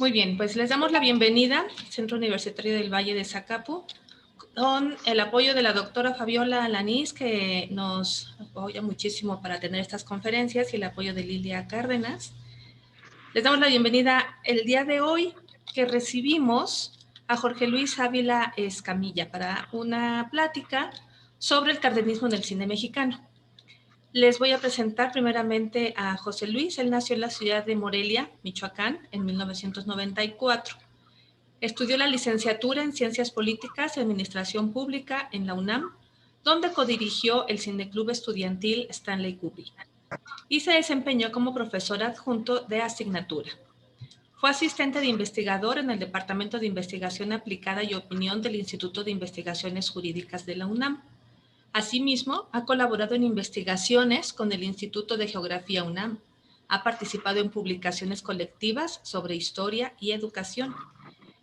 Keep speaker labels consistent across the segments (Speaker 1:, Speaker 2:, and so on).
Speaker 1: Muy bien, pues les damos la bienvenida al Centro Universitario del Valle de Zacapu, con el apoyo de la doctora Fabiola Alanís, que nos apoya muchísimo para tener estas conferencias, y el apoyo de Lilia Cárdenas. Les damos la bienvenida el día de hoy, que recibimos a Jorge Luis Ávila Escamilla para una plática sobre el cardenismo en el cine mexicano. Les voy a presentar primeramente a José Luis. Él nació en la ciudad de Morelia, Michoacán, en 1994. Estudió la licenciatura en Ciencias Políticas y Administración Pública en la UNAM, donde codirigió el Cineclub Estudiantil Stanley Kubrick y se desempeñó como profesor adjunto de asignatura. Fue asistente de investigador en el Departamento de Investigación Aplicada y Opinión del Instituto de Investigaciones Jurídicas de la UNAM. Asimismo, ha colaborado en investigaciones con el Instituto de Geografía UNAM. Ha participado en publicaciones colectivas sobre historia y educación.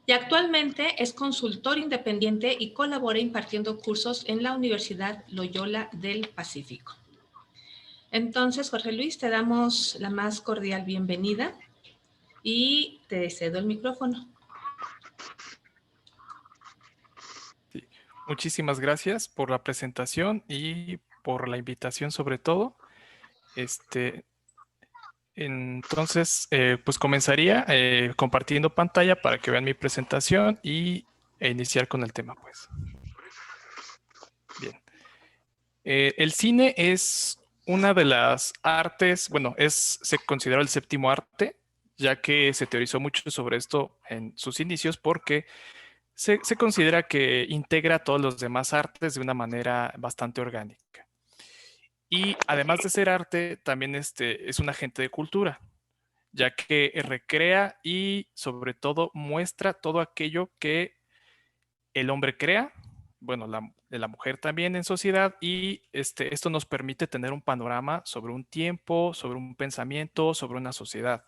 Speaker 1: Y actualmente es consultor independiente y colabora impartiendo cursos en la Universidad Loyola del Pacífico. Entonces, Jorge Luis, te damos la más cordial bienvenida y te cedo el micrófono.
Speaker 2: Sí. Muchísimas gracias por la presentación y por la invitación sobre todo. Entonces, pues comenzaría compartiendo pantalla para que vean mi presentación e iniciar con el tema, pues. Bien. El cine es una de las artes, bueno, se considera el séptimo arte, ya que se teorizó mucho sobre esto en sus inicios porque se considera que integra todos los demás artes de una manera bastante orgánica. Y además de ser arte, también es un agente de cultura, ya que recrea y sobre todo muestra todo aquello que el hombre crea, bueno, la mujer también en sociedad, y esto nos permite tener un panorama sobre un tiempo, sobre un pensamiento, sobre una sociedad.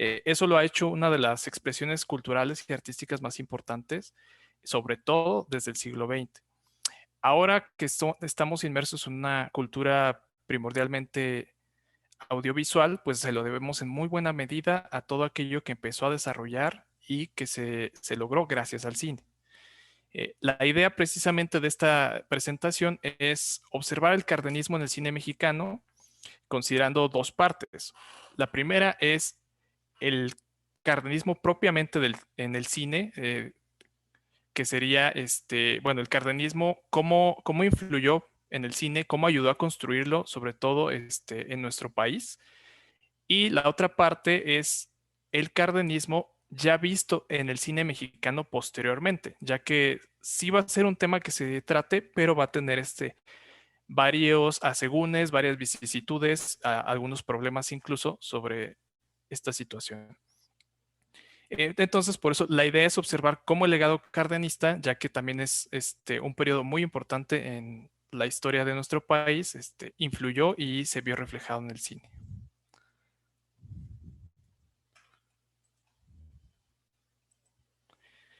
Speaker 2: Eso lo ha hecho una de las expresiones culturales y artísticas más importantes, sobre todo desde el siglo XX. Ahora que estamos inmersos en una cultura primordialmente audiovisual, pues se lo debemos en muy buena medida a todo aquello que empezó a desarrollar y que se logró gracias al cine. La idea precisamente de esta presentación es observar el cardenismo en el cine mexicano considerando dos partes. La primera es el cardenismo propiamente en el cine, que sería, bueno, el cardenismo, cómo influyó en el cine, cómo ayudó a construirlo, sobre todo en nuestro país. Y la otra parte es el cardenismo ya visto en el cine mexicano posteriormente, ya que sí va a ser un tema que se trate, pero va a tener varios asegúnes, varias vicisitudes, algunos problemas incluso sobre esta situación. Entonces, por eso la idea es observar cómo el legado cardenista, ya que también es un periodo muy importante en la historia de nuestro país, influyó y se vio reflejado en el cine.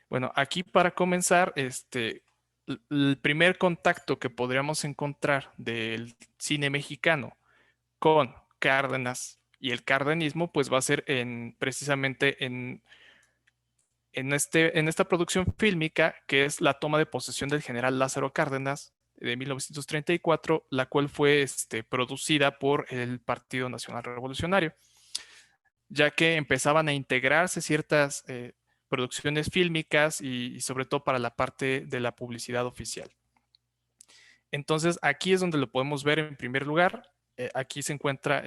Speaker 2: Bueno, aquí para comenzar, el primer contacto que podríamos encontrar del cine mexicano con Cárdenas y el cardenismo, pues va a ser precisamente en esta producción fílmica, que es la toma de posesión del general Lázaro Cárdenas de 1934, la cual fue producida por el Partido Nacional Revolucionario, ya que empezaban a integrarse ciertas producciones fílmicas y sobre todo para la parte de la publicidad oficial. Entonces, aquí es donde lo podemos ver en primer lugar. Aquí se encuentra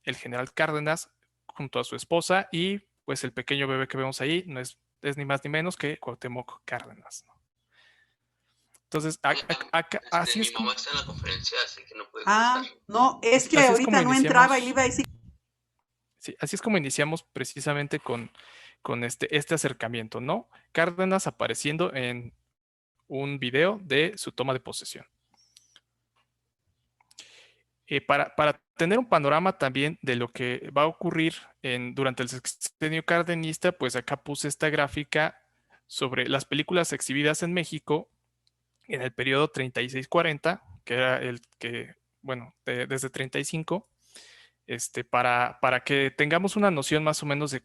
Speaker 2: el general Cárdenas junto a su esposa y pues el pequeño bebé que vemos ahí no es ni más ni menos que Cuauhtémoc Cárdenas, ¿no? Entonces, así es
Speaker 3: Mi
Speaker 2: como...
Speaker 3: mamá está en la conferencia, así que no puede
Speaker 4: Ah,
Speaker 3: contestar.
Speaker 4: no, es que
Speaker 2: Así es como
Speaker 4: ahorita no entraba y le
Speaker 2: iniciamos.
Speaker 4: iba a decir.
Speaker 2: Sí, así es como iniciamos precisamente con este acercamiento, ¿no? Cárdenas apareciendo en un video de su toma de posesión. Para tener un panorama también de lo que va a ocurrir durante el sexenio cardenista, pues acá puse esta gráfica sobre las películas exhibidas en México en el periodo 36-40, que era el que, bueno, desde 35, para que tengamos una noción más o menos de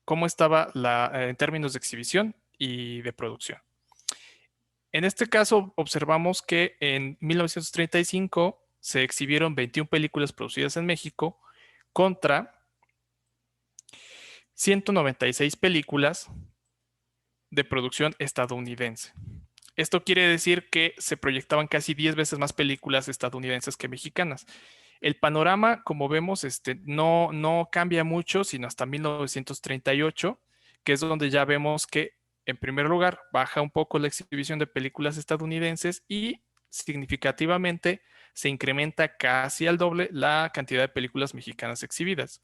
Speaker 2: cómo estaba en términos de exhibición y de producción. En este caso, observamos que en 1935 se exhibieron 21 películas producidas en México contra 196 películas de producción estadounidense. Esto quiere decir que se proyectaban casi 10 veces más películas estadounidenses que mexicanas. El panorama, como vemos, no cambia mucho, sino hasta 1938, que es donde ya vemos que, en primer lugar, baja un poco la exhibición de películas estadounidenses y significativamente se incrementa casi al doble la cantidad de películas mexicanas exhibidas.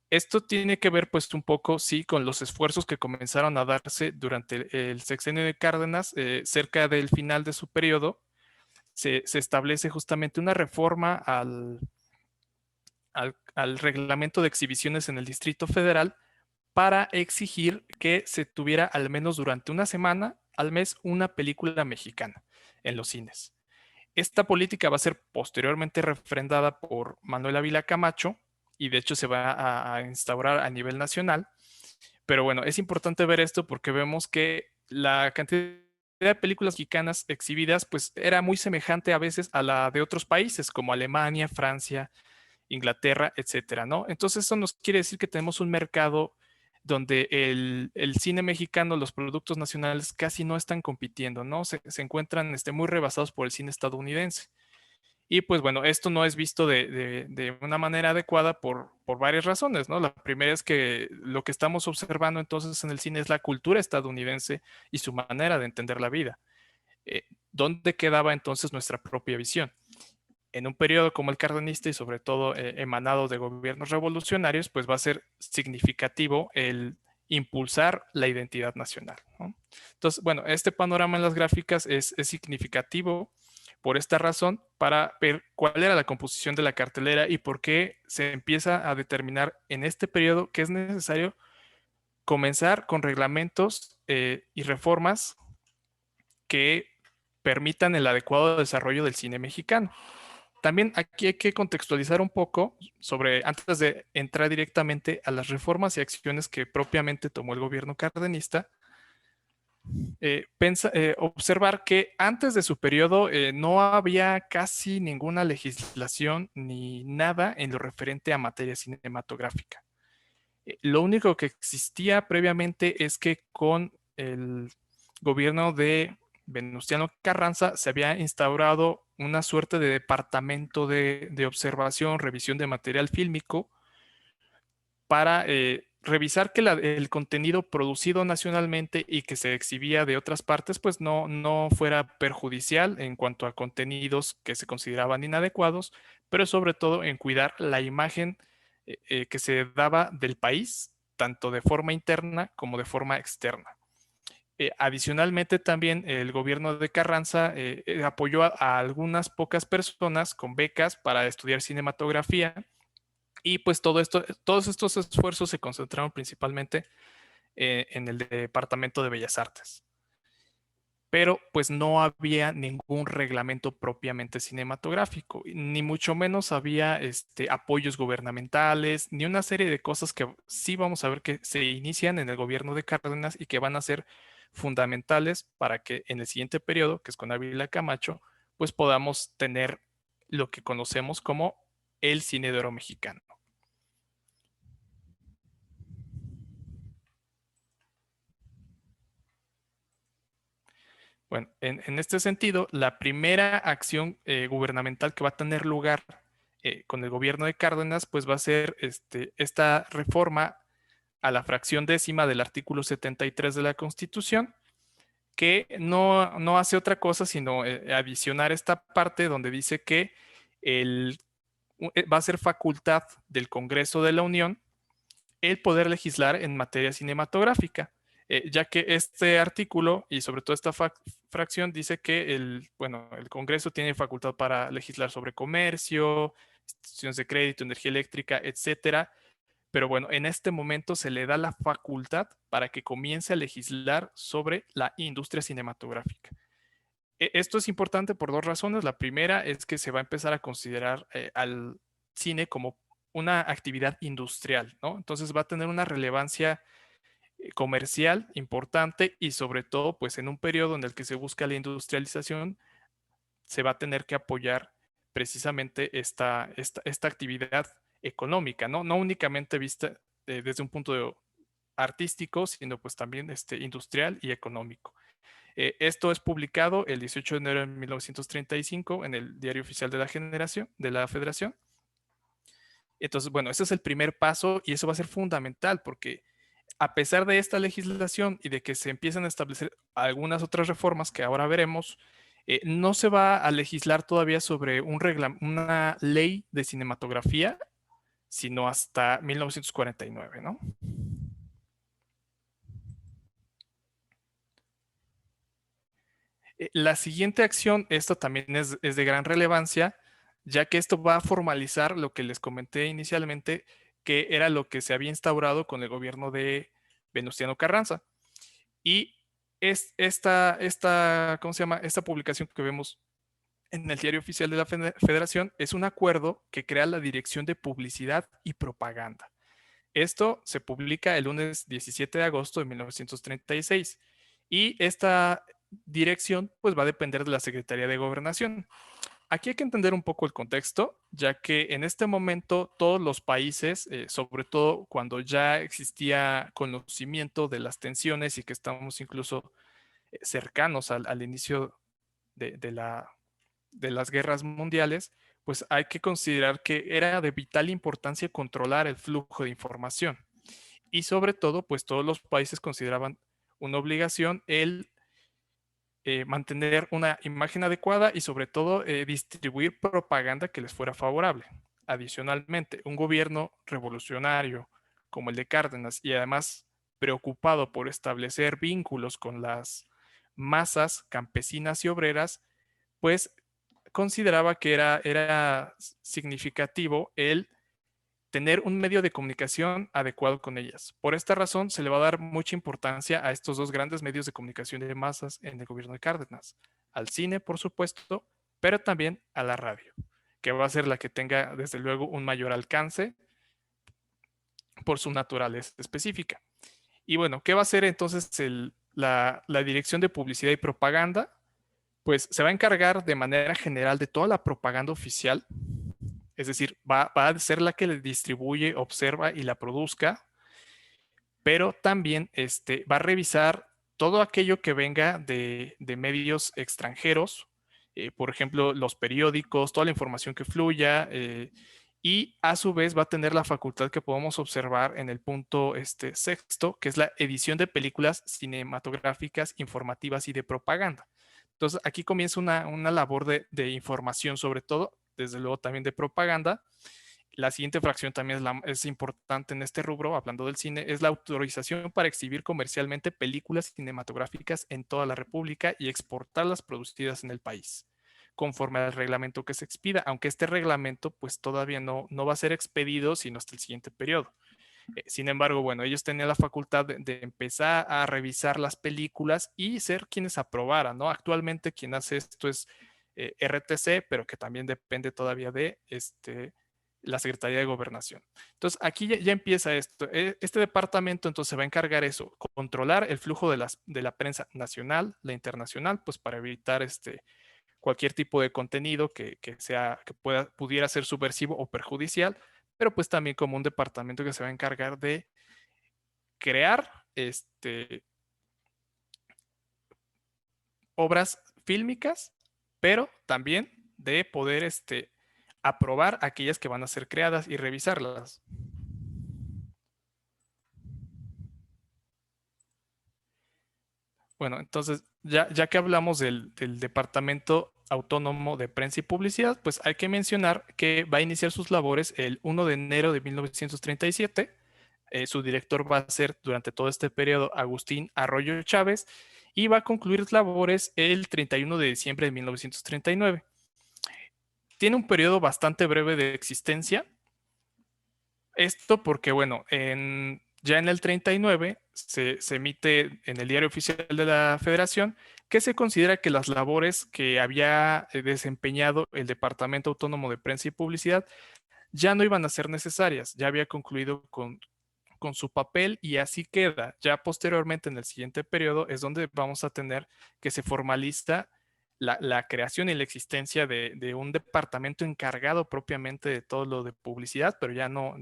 Speaker 2: Esto tiene que ver pues un poco, sí, con los esfuerzos que comenzaron a darse durante el sexenio de Cárdenas, cerca del final de su periodo. Se establece justamente una reforma al reglamento de exhibiciones en el Distrito Federal para exigir que se tuviera al menos durante una semana al mes una película mexicana en los cines. Esta política va a ser posteriormente refrendada por Manuel Ávila Camacho y de hecho se va a instaurar a nivel nacional. Pero bueno, es importante ver esto porque vemos que la cantidad de películas mexicanas exhibidas pues era muy semejante a veces a la de otros países como Alemania, Francia, Inglaterra, etcétera, ¿no? Entonces eso nos quiere decir que tenemos un mercado donde el cine mexicano, los productos nacionales casi no están compitiendo, ¿no? Se encuentran muy rebasados por el cine estadounidense. Y pues bueno, esto no es visto de una manera adecuada por varias razones, ¿no? La primera es que lo que estamos observando entonces en el cine es la cultura estadounidense y su manera de entender la vida. ¿Dónde quedaba entonces nuestra propia visión? En un periodo como el cardenista y sobre todo emanado de gobiernos revolucionarios, pues va a ser significativo el impulsar la identidad nacional, ¿no? Entonces, bueno, este panorama en las gráficas es significativo por esta razón para ver cuál era la composición de la cartelera y por qué se empieza a determinar en este periodo que es necesario comenzar con reglamentos y reformas que permitan el adecuado desarrollo del cine mexicano. También aquí hay que contextualizar un poco sobre, antes de entrar directamente a las reformas y acciones que propiamente tomó el gobierno cardenista, observar que antes de su periodo no había casi ninguna legislación ni nada en lo referente a materia cinematográfica. Lo único que existía previamente es que con el gobierno de Venustiano Carranza se había instaurado una suerte de departamento de observación, revisión de material fílmico para revisar que el contenido producido nacionalmente y que se exhibía de otras partes, pues no fuera perjudicial en cuanto a contenidos que se consideraban inadecuados, pero sobre todo en cuidar la imagen que se daba del país, tanto de forma interna como de forma externa. Adicionalmente, también el gobierno de Carranza apoyó a algunas pocas personas con becas para estudiar cinematografía y pues todos estos esfuerzos se concentraron principalmente en el Departamento de Bellas Artes. Pero pues no había ningún reglamento propiamente cinematográfico, ni mucho menos había apoyos gubernamentales, ni una serie de cosas que sí vamos a ver que se inician en el gobierno de Cárdenas y que van a ser fundamentales para que en el siguiente periodo, que es con Ávila Camacho, pues podamos tener lo que conocemos como el cine de oro mexicano. Bueno, en este sentido, la primera acción gubernamental que va a tener lugar con el gobierno de Cárdenas, pues va a ser esta reforma a la fracción décima del artículo 73 de la Constitución, que no hace otra cosa sino adicionar esta parte donde dice que va a ser facultad del Congreso de la Unión el poder legislar en materia cinematográfica, ya que este artículo y sobre todo esta fracción dice que el Congreso tiene facultad para legislar sobre comercio, instituciones de crédito, energía eléctrica, etcétera. Pero bueno, en este momento se le da la facultad para que comience a legislar sobre la industria cinematográfica. Esto es importante por dos razones. La primera es que se va a empezar a considerar al cine como una actividad industrial, ¿no? Entonces va a tener una relevancia comercial importante y sobre todo, pues en un periodo en el que se busca la industrialización, se va a tener que apoyar precisamente esta actividad económica, ¿no? No únicamente vista desde un punto artístico, sino pues también industrial y económico. Esto es publicado el 18 de enero de 1935 en el Diario Oficial de la Federación. Entonces, bueno, ese es el primer paso y eso va a ser fundamental porque a pesar de esta legislación y de que se empiezan a establecer algunas otras reformas que ahora veremos, no se va a legislar todavía sobre una ley de cinematografía, sino hasta 1949, ¿no? La siguiente acción, esto también es de gran relevancia, ya que esto va a formalizar lo que les comenté inicialmente, que era lo que se había instaurado con el gobierno de Venustiano Carranza. Y ¿cómo se llama? Esta publicación que vemos en el Diario Oficial de la Federación es un acuerdo que crea la Dirección de Publicidad y Propaganda. Esto se publica el lunes 17 de agosto de 1936 y esta dirección pues va a depender de la Secretaría de Gobernación. Aquí hay que entender un poco el contexto, ya que en este momento todos los países, sobre todo cuando ya existía conocimiento de las tensiones y que estamos incluso cercanos al inicio de las guerras mundiales, pues hay que considerar que era de vital importancia controlar el flujo de información. Y sobre todo, pues todos los países consideraban una obligación el mantener una imagen adecuada y sobre todo distribuir propaganda que les fuera favorable. Adicionalmente, un gobierno revolucionario como el de Cárdenas y además preocupado por establecer vínculos con las masas campesinas y obreras, pues consideraba que era significativo el tener un medio de comunicación adecuado con ellas. Por esta razón, se le va a dar mucha importancia a estos dos grandes medios de comunicación de masas en el gobierno de Cárdenas. Al cine, por supuesto, pero también a la radio, que va a ser la que tenga, desde luego, un mayor alcance por su naturaleza específica. Y bueno, ¿qué va a hacer entonces la Dirección de Publicidad y Propaganda? Pues se va a encargar de manera general de toda la propaganda oficial, es decir, va a ser la que le distribuye, observa y la produzca, pero también va a revisar todo aquello que venga de medios extranjeros, por ejemplo, los periódicos, toda la información que fluya, y a su vez va a tener la facultad que podemos observar en el punto sexto, que es la edición de películas cinematográficas, informativas y de propaganda. Entonces, aquí comienza una labor de información, sobre todo, desde luego también de propaganda. La siguiente fracción también es importante en este rubro, hablando del cine, es la autorización para exhibir comercialmente películas cinematográficas en toda la República y exportarlas producidas en el país, conforme al reglamento que se expida, aunque este reglamento pues todavía no va a ser expedido sino hasta el siguiente periodo. Sin embargo, bueno, ellos tenían la facultad de empezar a revisar las películas y ser quienes aprobaran, ¿no? Actualmente quien hace esto es RTC, pero que también depende todavía de la Secretaría de Gobernación. Entonces, aquí ya empieza esto. Este departamento entonces se va a encargar eso, controlar el flujo de la prensa nacional, la internacional, pues para evitar cualquier tipo de contenido que pudiera ser subversivo o perjudicial, pero pues también como un departamento que se va a encargar de crear obras fílmicas, pero también de poder aprobar aquellas que van a ser creadas y revisarlas. Bueno, entonces, ya que hablamos del Departamento Autónomo de Prensa y Publicidad, pues hay que mencionar que va a iniciar sus labores el 1 de enero de 1937. Su director va a ser durante todo este periodo Agustín Arroyo Chávez y va a concluir labores el 31 de diciembre de 1939. Tiene un periodo bastante breve de existencia. Esto porque, bueno, ya en el 39 se emite en el Diario Oficial de la Federación que se considera que las labores que había desempeñado el Departamento Autónomo de Prensa y Publicidad ya no iban a ser necesarias, ya había concluido con su papel y así queda. Ya posteriormente en el siguiente periodo es donde vamos a tener que se formaliza la creación y la existencia de un departamento encargado propiamente de todo lo de publicidad, pero ya no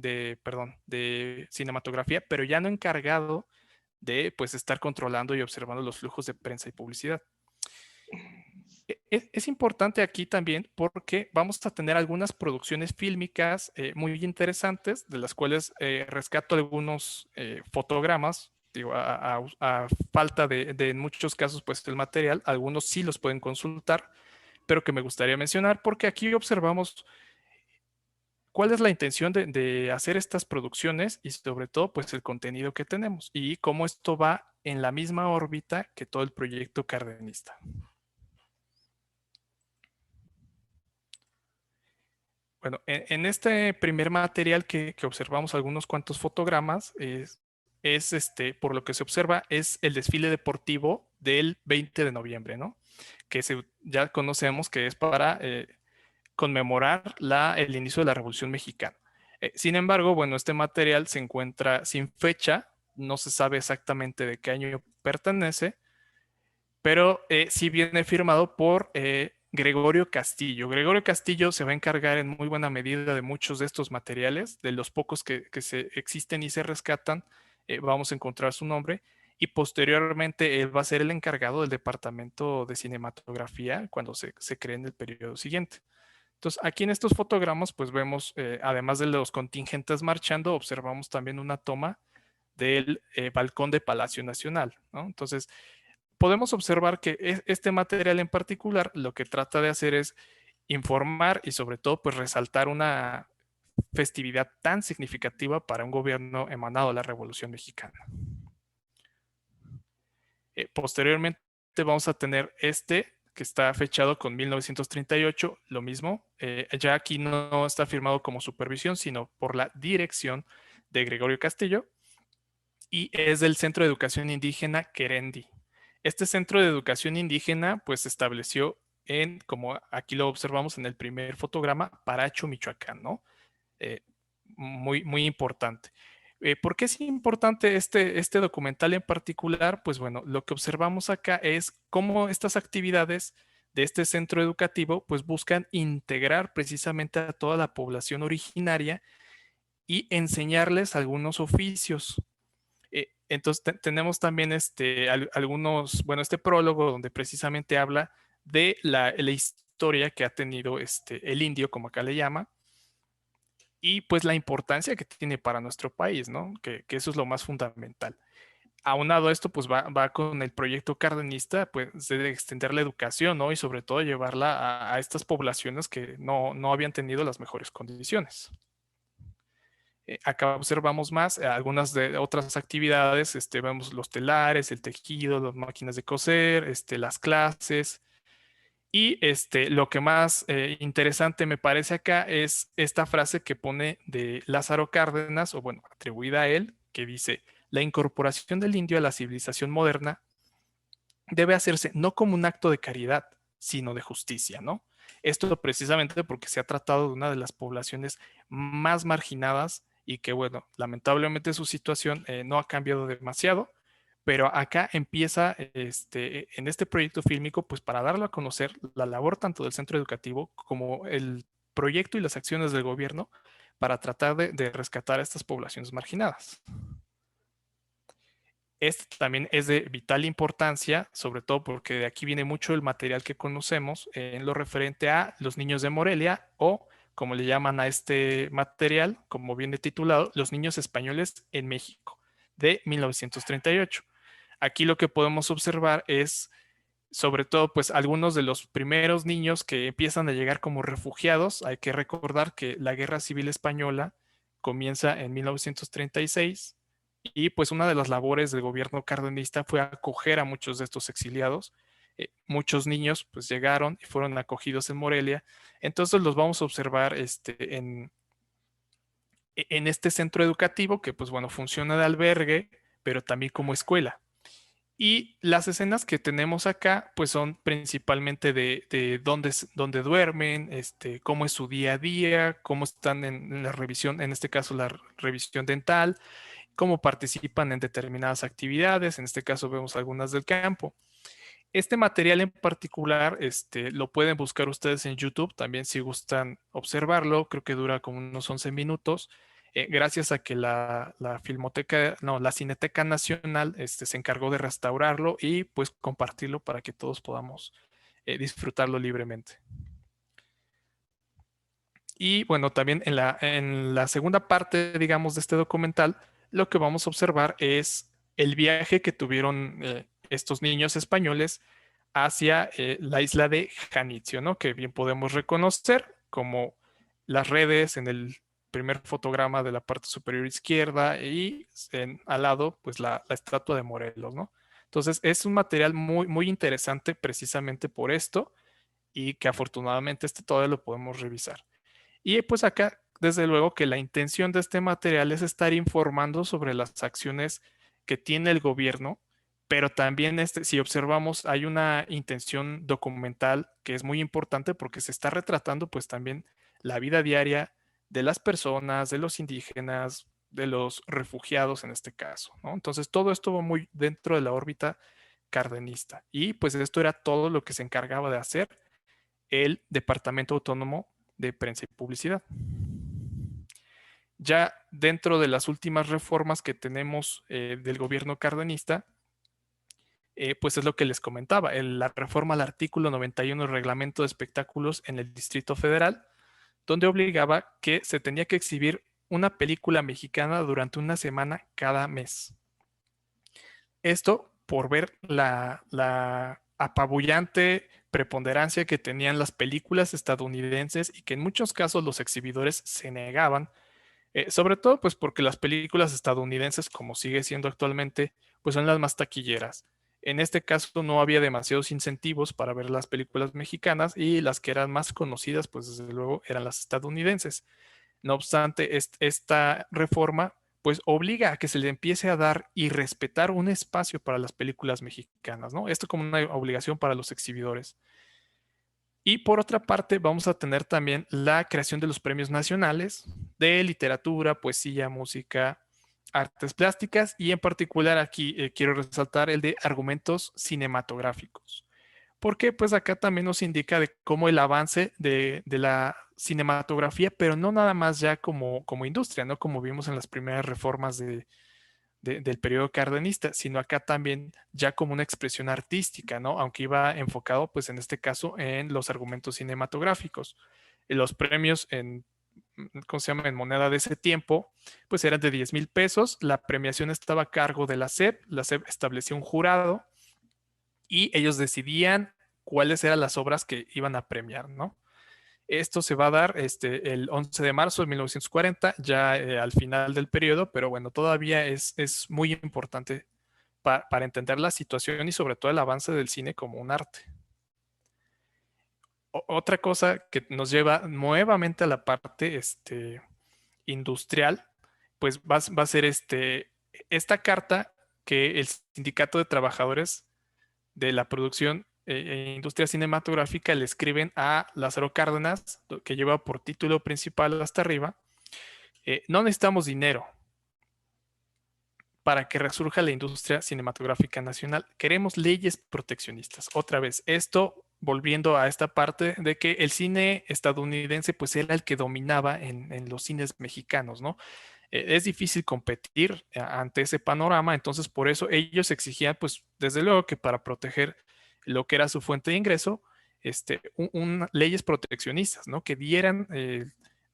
Speaker 2: perdón, de cinematografía, pero ya no encargado de pues estar controlando y observando los flujos de prensa y publicidad. Es importante aquí también porque vamos a tener algunas producciones fílmicas muy interesantes, de las cuales rescato algunos fotogramas, digo, a falta de en muchos casos pues el material, algunos sí los pueden consultar, pero que me gustaría mencionar porque aquí observamos cuál es la intención de hacer estas producciones y sobre todo pues el contenido que tenemos y cómo esto va en la misma órbita que todo el proyecto cardenista. Bueno, en este primer material que observamos algunos cuantos fotogramas, por lo que se observa, es el desfile deportivo del 20 de noviembre, ¿no? Que ya conocemos que es para conmemorar el inicio de la Revolución Mexicana. Sin embargo, bueno, este material se encuentra sin fecha, no se sabe exactamente de qué año pertenece, pero sí viene firmado por Gregorio Castillo. Gregorio Castillo se va a encargar en muy buena medida de muchos de estos materiales, de los pocos que se existen y se rescatan, vamos a encontrar su nombre, y posteriormente él va a ser el encargado del departamento de cinematografía cuando se cree en el periodo siguiente. Entonces, aquí en estos fotogramas, pues vemos, además de los contingentes marchando, observamos también una toma del balcón de Palacio Nacional, ¿no? Entonces, podemos observar que este material en particular lo que trata de hacer es informar y sobre todo pues resaltar una festividad tan significativa para un gobierno emanado de la Revolución Mexicana. Posteriormente vamos a tener que está fechado con 1938, lo mismo, ya aquí no está firmado como supervisión, sino por la dirección de Gregorio Castillo, y es del Centro de Educación Indígena Querendi. Este centro de educación indígena pues se estableció como aquí lo observamos en el primer fotograma, Paracho, Michoacán, ¿no? Muy, muy importante. ¿Por qué es importante este documental en particular? Pues bueno, lo que observamos acá es cómo estas actividades de este centro educativo pues buscan integrar precisamente a toda la población originaria y enseñarles algunos oficios. Entonces tenemos también este prólogo donde precisamente habla de la historia que ha tenido el indio, como acá le llama, y pues la importancia que tiene para nuestro país, ¿no? Que eso es lo más fundamental. Aunado a esto, pues va con el proyecto cardenista, pues de extender la educación, ¿no? Y sobre todo llevarla a estas poblaciones que no habían tenido las mejores condiciones. Acá observamos más algunas de otras actividades, vemos los telares, el tejido, las máquinas de coser, las clases. Y lo que más interesante me parece acá es esta frase que pone de Lázaro Cárdenas, o bueno, atribuida a él, que dice: la incorporación del indio a la civilización moderna debe hacerse no como un acto de caridad, sino de justicia, ¿no? Esto precisamente porque se ha tratado de una de las poblaciones más marginadas y que, bueno, lamentablemente su situación no ha cambiado demasiado, pero acá empieza en este proyecto fílmico, pues para darlo a conocer la labor tanto del centro educativo como el proyecto y las acciones del gobierno para tratar de rescatar a estas poblaciones marginadas. Este también es de vital importancia, sobre todo porque de aquí viene mucho el material que conocemos en lo referente a los niños de Morelia, o como le llaman a este material, como viene titulado, Los niños españoles en México, de 1938. Aquí lo que podemos observar es, sobre todo, pues algunos de los primeros niños que empiezan a llegar como refugiados. Hay que recordar que la Guerra Civil Española comienza en 1936 y pues una de las labores del gobierno cardenista fue acoger a muchos de estos exiliados. Muchos niños pues llegaron y fueron acogidos en Morelia. Entonces los vamos a observar en este centro educativo que pues bueno, funciona de albergue, pero también como escuela. Y las escenas que tenemos acá, pues son principalmente de dónde duermen, cómo es su día a día, cómo están en la revisión, en este caso la revisión dental, cómo participan en determinadas actividades, en este caso vemos algunas del campo. Este material en particular, lo pueden buscar ustedes en YouTube, también si gustan observarlo, creo que dura como unos 11 minutos, gracias a que la Filmoteca, no, la Cineteca Nacional, se encargó de restaurarlo y pues compartirlo para que todos podamos disfrutarlo libremente. Y bueno, también en la segunda parte, digamos, de este documental, lo que vamos a observar es el viaje que tuvieron estos niños españoles hacia la isla de Janitzio, ¿no? Que bien podemos reconocer como las redes en el primer fotograma de la parte superior izquierda y al lado, pues la estatua de Morelos, ¿no? Entonces, es un material muy, muy interesante precisamente por esto y que afortunadamente todavía lo podemos revisar. Y pues acá, desde luego que la intención de este material es estar informando sobre las acciones que tiene el gobierno, pero también si observamos hay una intención documental que es muy importante porque se está retratando pues también la vida diaria de las personas, de los indígenas, de los refugiados en este caso, ¿no? Entonces todo esto va muy dentro de la órbita cardenista y pues esto era todo lo que se encargaba de hacer el Departamento Autónomo de Prensa y Publicidad. Ya dentro de las últimas reformas que tenemos del gobierno cardenista, pues es lo que les comentaba, la reforma al artículo 91 del Reglamento de Espectáculos en el Distrito Federal, donde obligaba que se tenía que exhibir una película mexicana durante una semana cada mes. Esto por ver la apabullante preponderancia que tenían las películas estadounidenses y que en muchos casos los exhibidores se negaban, sobre todo pues porque las películas estadounidenses, como sigue siendo actualmente, pues son las más taquilleras. En este caso no había demasiados incentivos para ver las películas mexicanas y las que eran más conocidas pues desde luego eran las estadounidenses. No obstante, esta reforma pues obliga a que se le empiece a dar y respetar un espacio para las películas mexicanas, ¿no? Esto como una obligación para los exhibidores. Y por otra parte, vamos a tener también la creación de los premios nacionales de literatura, poesía, música, artes plásticas y en particular aquí quiero resaltar el de argumentos cinematográficos. Porque pues acá también nos indica de cómo el avance de la cinematografía, pero no nada más ya como industria, ¿no? Como vimos en las primeras reformas del periodo cardenista, sino acá también ya como una expresión artística, ¿no? Aunque iba enfocado, pues en este caso, en los argumentos cinematográficos. Los premios ¿cómo se llama? En moneda de ese tiempo, pues eran de 10,000 pesos. La premiación estaba a cargo de la SEP. La SEP estableció un jurado y ellos decidían cuáles eran las obras que iban a premiar, ¿no? Esto se va a dar el 11 de marzo de 1940, ya al final del periodo, pero bueno, todavía es muy importante para entender la situación y sobre todo el avance del cine como un arte. Otra cosa que nos lleva nuevamente a la parte industrial, pues va a ser esta carta que el Sindicato de Trabajadores de la Producción e Industria Cinematográfica le escriben a Lázaro Cárdenas, que lleva por título principal hasta arriba, no necesitamos dinero para que resurja la industria cinematográfica nacional. Queremos leyes proteccionistas. Otra vez, esto volviendo a esta parte de que el cine estadounidense pues era el que dominaba en los cines mexicanos, ¿no? Es difícil competir ante ese panorama, entonces por eso ellos exigían, pues desde luego que para proteger lo que era su fuente de ingreso, leyes proteccionistas, ¿no? Que dieran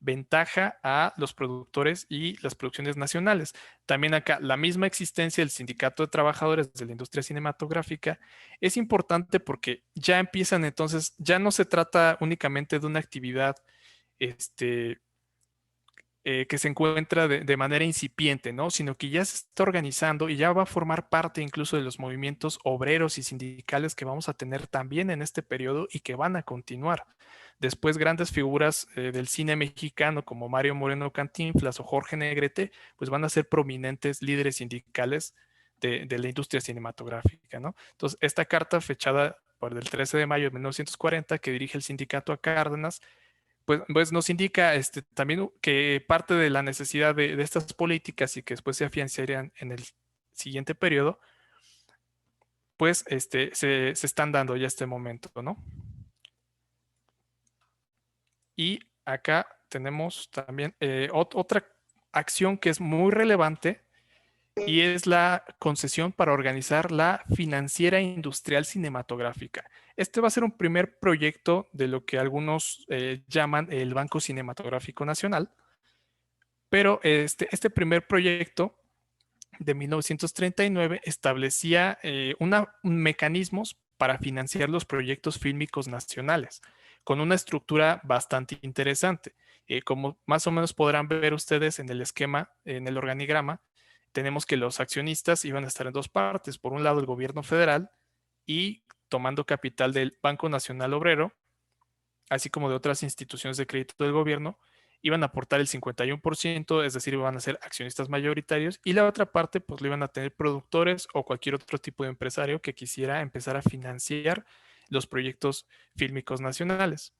Speaker 2: ventaja a los productores y las producciones nacionales. También acá, la misma existencia del Sindicato de Trabajadores de la Industria Cinematográfica es importante porque ya empiezan entonces, ya no se trata únicamente de una actividad, que se encuentra de manera incipiente, ¿no? Sino que ya se está organizando y ya va a formar parte incluso de los movimientos obreros y sindicales que vamos a tener también en este periodo y que van a continuar. Después grandes figuras del cine mexicano como Mario Moreno Cantinflas o Jorge Negrete, pues van a ser prominentes líderes sindicales de la industria cinematográfica, ¿no? Entonces, esta carta fechada por el 13 de mayo de 1940 que dirige el sindicato a Cárdenas, pues nos indica también que parte de la necesidad de estas políticas y que después se afianzarían en el siguiente periodo, pues se están dando ya este momento, ¿no? Y acá tenemos también otra acción que es muy relevante y es la concesión para organizar la Financiera Industrial Cinematográfica. Este va a ser un primer proyecto de lo que algunos llaman el Banco Cinematográfico Nacional, pero este primer proyecto de 1939 establecía mecanismos para financiar los proyectos fílmicos nacionales, con una estructura bastante interesante. Como más o menos podrán ver ustedes en el esquema, en el organigrama, tenemos que los accionistas iban a estar en dos partes. Por un lado, el gobierno federal y tomando capital del Banco Nacional Obrero, así como de otras instituciones de crédito del gobierno, iban a aportar el 51%, es decir, iban a ser accionistas mayoritarios, y la otra parte, pues lo iban a tener productores o cualquier otro tipo de empresario que quisiera empezar a financiar los proyectos fílmicos nacionales.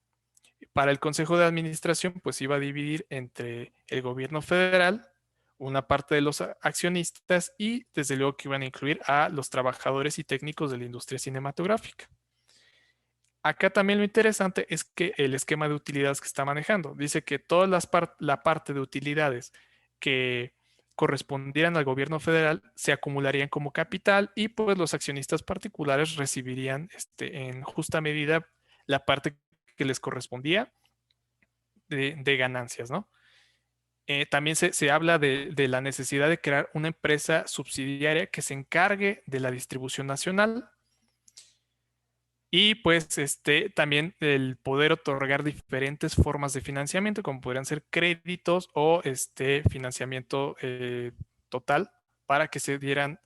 Speaker 2: Para el Consejo de Administración, pues iba a dividir entre el gobierno federal, una parte de los accionistas y desde luego que iban a incluir a los trabajadores y técnicos de la industria cinematográfica. Acá también lo interesante es que el esquema de utilidades que está manejando dice que toda la parte de utilidades que correspondieran al gobierno federal se acumularían como capital y pues los accionistas particulares recibirían en justa medida la parte que les correspondía de ganancias, ¿no? También se habla de la necesidad de crear una empresa subsidiaria que se encargue de la distribución nacional y pues también el poder otorgar diferentes formas de financiamiento, como podrían ser créditos o financiamiento total para que se dieran,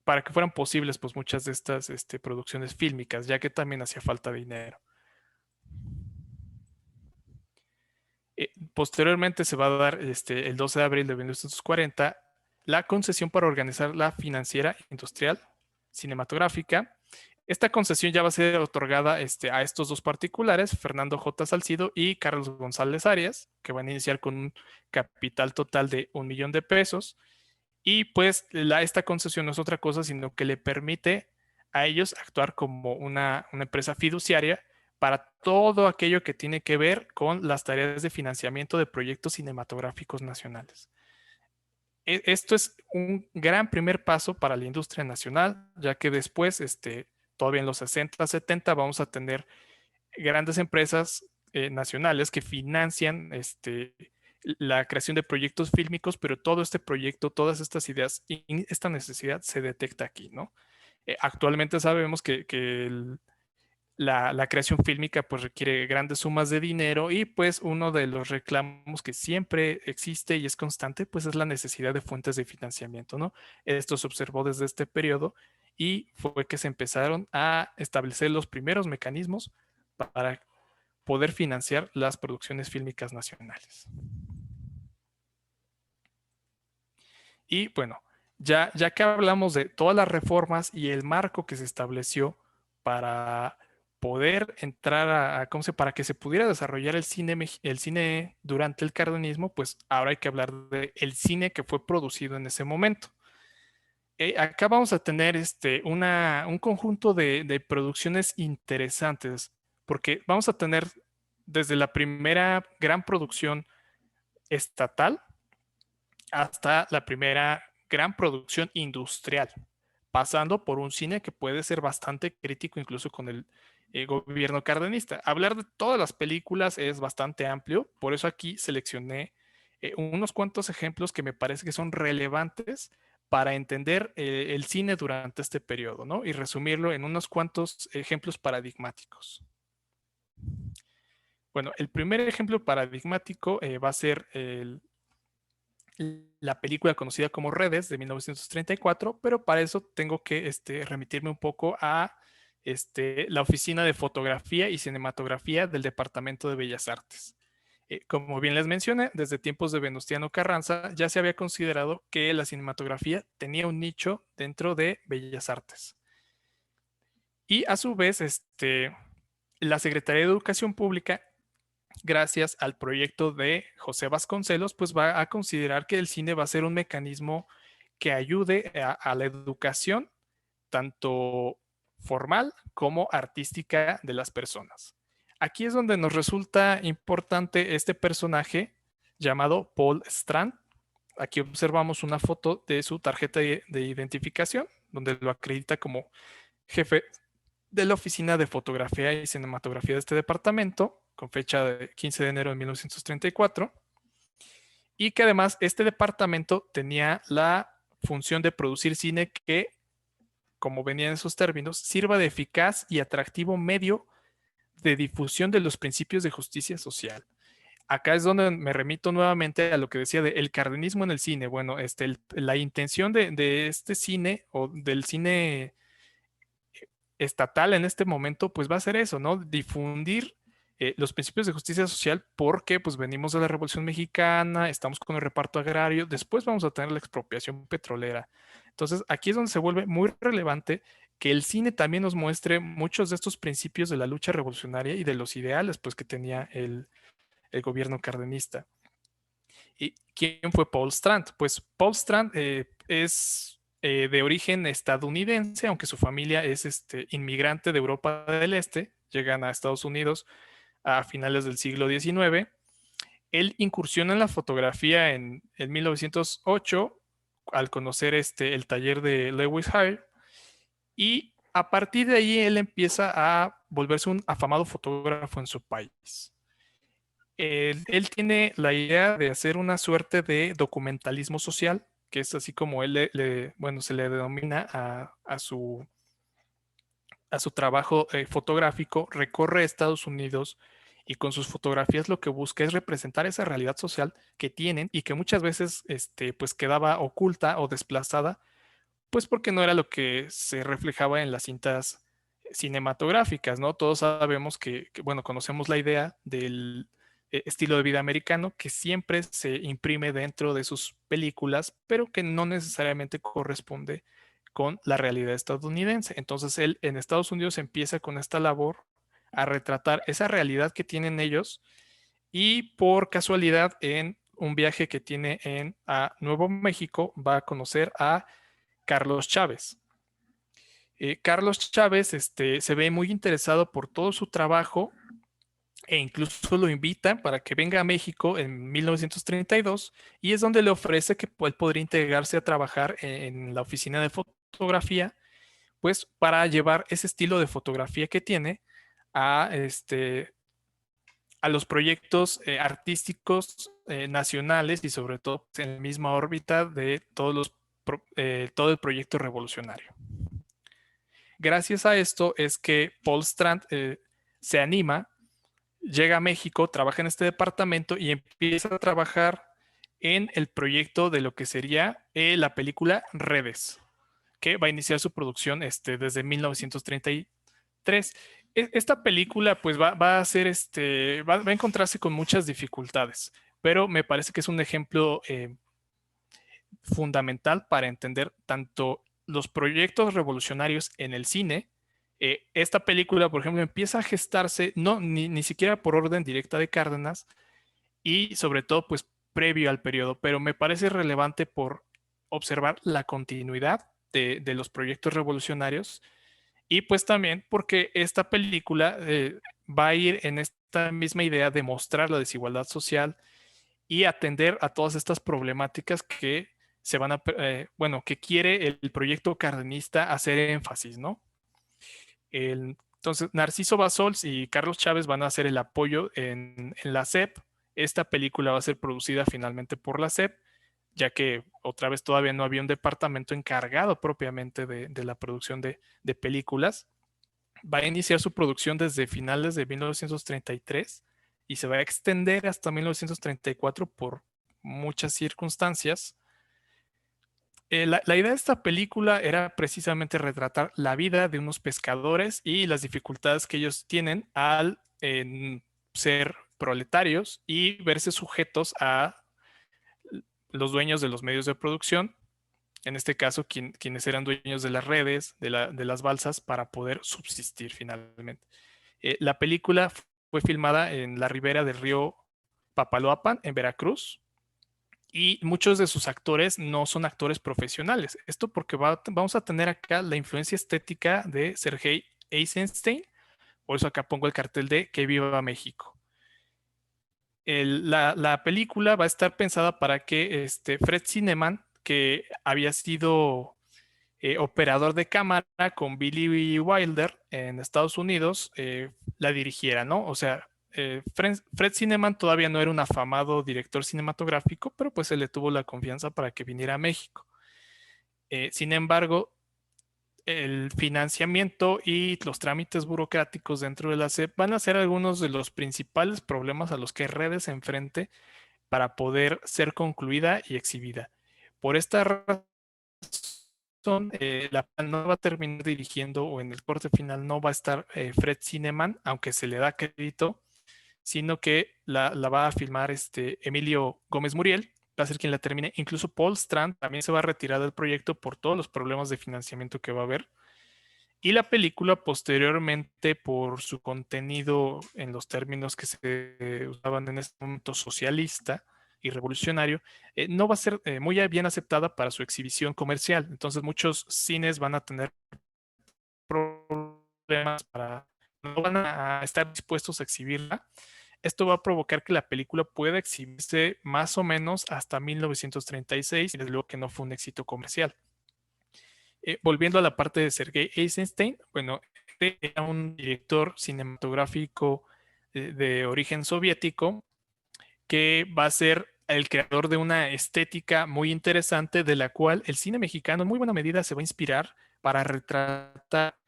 Speaker 2: para que fueran posibles pues muchas de estas producciones fílmicas, ya que también hacía falta dinero. Posteriormente se va a dar el 12 de abril de 1940 la concesión para organizar la Financiera Industrial Cinematográfica. Esta concesión ya va a ser otorgada a estos dos particulares, Fernando J. Salcido y Carlos González Arias, que van a iniciar con un capital total de $1,000,000. Y pues esta concesión no es otra cosa, sino que le permite a ellos actuar como una empresa fiduciaria para todo aquello que tiene que ver con las tareas de financiamiento de proyectos cinematográficos nacionales. Esto es un gran primer paso para la industria nacional, ya que después, todavía en los 60, 70, vamos a tener grandes empresas nacionales que financian la creación de proyectos fílmicos, pero todo este proyecto, todas estas ideas y esta necesidad se detecta aquí, ¿no? Actualmente sabemos que la creación fílmica pues requiere grandes sumas de dinero y pues uno de los reclamos que siempre existe y es constante pues es la necesidad de fuentes de financiamiento, ¿no? Esto se observó desde este periodo y fue que se empezaron a establecer los primeros mecanismos para poder financiar las producciones fílmicas nacionales. Y bueno, ya que hablamos de todas las reformas y el marco que se estableció para poder entrar para que se pudiera desarrollar el cine durante el cardenismo, pues ahora hay que hablar del cine que fue producido en ese momento. Acá vamos a tener un conjunto de producciones interesantes, porque vamos a tener desde la primera gran producción estatal hasta la primera gran producción industrial, pasando por un cine que puede ser bastante crítico incluso con el gobierno cardenista. Hablar de todas las películas es bastante amplio, por eso aquí seleccioné unos cuantos ejemplos que me parece que son relevantes para entender el cine durante este periodo, ¿no? Y resumirlo en unos cuantos ejemplos paradigmáticos. Bueno, el primer ejemplo paradigmático va a ser la película conocida como Redes de 1934, pero para eso tengo que remitirme un poco a la Oficina de Fotografía y Cinematografía del Departamento de Bellas Artes. Como bien les mencioné, desde tiempos de Venustiano Carranza ya se había considerado que la cinematografía tenía un nicho dentro de Bellas Artes. Y a su vez, la Secretaría de Educación Pública, gracias al proyecto de José Vasconcelos, pues va a considerar que el cine va a ser un mecanismo que ayude a la educación, tanto formal como artística de las personas. Aquí es donde nos resulta importante este personaje llamado Paul Strand. Aquí observamos una foto de su tarjeta de identificación, donde lo acredita como jefe de la Oficina de Fotografía y Cinematografía de este departamento, con fecha de 15 de enero de 1934, y que además este departamento tenía la función de producir cine que, como venía en esos términos, sirva de eficaz y atractivo medio de difusión de los principios de justicia social. Acá es donde me remito nuevamente a lo que decía del cardenismo en el cine. Bueno, la intención de este cine o del cine estatal en este momento, pues va a ser eso, ¿no? Difundir los principios de justicia social porque pues venimos de la Revolución Mexicana, estamos con el reparto agrario, después vamos a tener la expropiación petrolera. Entonces, aquí es donde se vuelve muy relevante que el cine también nos muestre muchos de estos principios de la lucha revolucionaria y de los ideales pues que tenía el gobierno cardenista. ¿Y quién fue Paul Strand? Pues Paul Strand es de origen estadounidense, aunque su familia es inmigrante de Europa del Este, llegan a Estados Unidos a finales del siglo XIX. Él incursiona en la fotografía en 1908 al conocer el taller de Lewis Hire, y a partir de ahí él empieza a volverse un afamado fotógrafo en su país. Él tiene la idea de hacer una suerte de documentalismo social, que es así como él bueno, se le denomina a su trabajo fotográfico. Recorre Estados Unidos y con sus fotografías lo que busca es representar esa realidad social que tienen y que muchas veces pues quedaba oculta o desplazada, pues porque no era lo que se reflejaba en las cintas cinematográficas, ¿no? Todos sabemos bueno, conocemos la idea del estilo de vida americano que siempre se imprime dentro de sus películas, pero que no necesariamente corresponde con la realidad estadounidense. Entonces él en Estados Unidos empieza con esta labor a retratar esa realidad que tienen ellos, y por casualidad en un viaje que tiene a Nuevo México va a conocer a Carlos Chávez. Carlos Chávez se ve muy interesado por todo su trabajo e incluso lo invita para que venga a México en 1932, y es donde le ofrece que él podría integrarse a trabajar en la oficina de fotografía, pues para llevar ese estilo de fotografía que tiene a, a los proyectos artísticos nacionales y sobre todo en la misma órbita de todo el proyecto revolucionario. Gracias a esto es que Paul Strand se anima, llega a México, trabaja en este departamento y empieza a trabajar en el proyecto de lo que sería la película Redes, que va a iniciar su producción desde 1933. Esta película pues va a ser va a encontrarse con muchas dificultades, pero me parece que es un ejemplo fundamental para entender tanto los proyectos revolucionarios en el cine. Esta película, por ejemplo, empieza a gestarse ni siquiera por orden directa de Cárdenas, y sobre todo pues previo al periodo, pero me parece relevante por observar la continuidad de los proyectos revolucionarios, y pues también porque esta película va a ir en esta misma idea de mostrar la desigualdad social y atender a todas estas problemáticas que se van a, bueno, que quiere el proyecto cardenista hacer énfasis, ¿no? Entonces, Narciso Basols y Carlos Chávez van a hacer el apoyo en la SEP. Esta película va a ser producida finalmente por la SEP, ya que otra vez todavía no había un departamento encargado propiamente de la producción de películas. Va a iniciar su producción desde finales de 1933 y se va a extender hasta 1934 por muchas circunstancias. La idea de esta película era precisamente retratar la vida de unos pescadores y las dificultades que ellos tienen al ser proletarios y verse sujetos a los dueños de los medios de producción, en este caso quienes eran dueños de las redes, de las balsas, para poder subsistir finalmente. La película fue filmada en la ribera del río Papaloapan, en Veracruz, y muchos de sus actores no son actores profesionales. Esto porque vamos a tener acá la influencia estética de Sergei Eisenstein, por eso acá pongo el cartel de Que Viva México. La película va a estar pensada para que Fred Zinnemann, que había sido operador de cámara con Billy Wilder en Estados Unidos, la dirigiera, ¿no? O sea, Fred Zinnemann todavía no era un afamado director cinematográfico, pero pues se le tuvo la confianza para que viniera a México. Sin embargo, el financiamiento y los trámites burocráticos dentro de la SEP van a ser algunos de los principales problemas a los que Redes se enfrente para poder ser concluida y exhibida. Por esta razón, la no va a terminar dirigiendo, o en el corte final no va a estar Fred Zinnemann, aunque se le da crédito, sino que la va a filmar Emilio Gómez Muriel, va a ser quien la termine. Incluso Paul Strand también se va a retirar del proyecto por todos los problemas de financiamiento que va a haber. Y la película posteriormente, por su contenido en los términos que se usaban en este momento, socialista y revolucionario, no va a ser muy bien aceptada para su exhibición comercial. Entonces muchos cines van a tener problemas no van a estar dispuestos a exhibirla. Esto va a provocar que la película pueda exhibirse más o menos hasta 1936, y desde luego que no fue un éxito comercial. Volviendo a la parte de Sergei Eisenstein, bueno, era un director cinematográfico de origen soviético que va a ser el creador de una estética muy interesante, de la cual el cine mexicano en muy buena medida se va a inspirar para retratar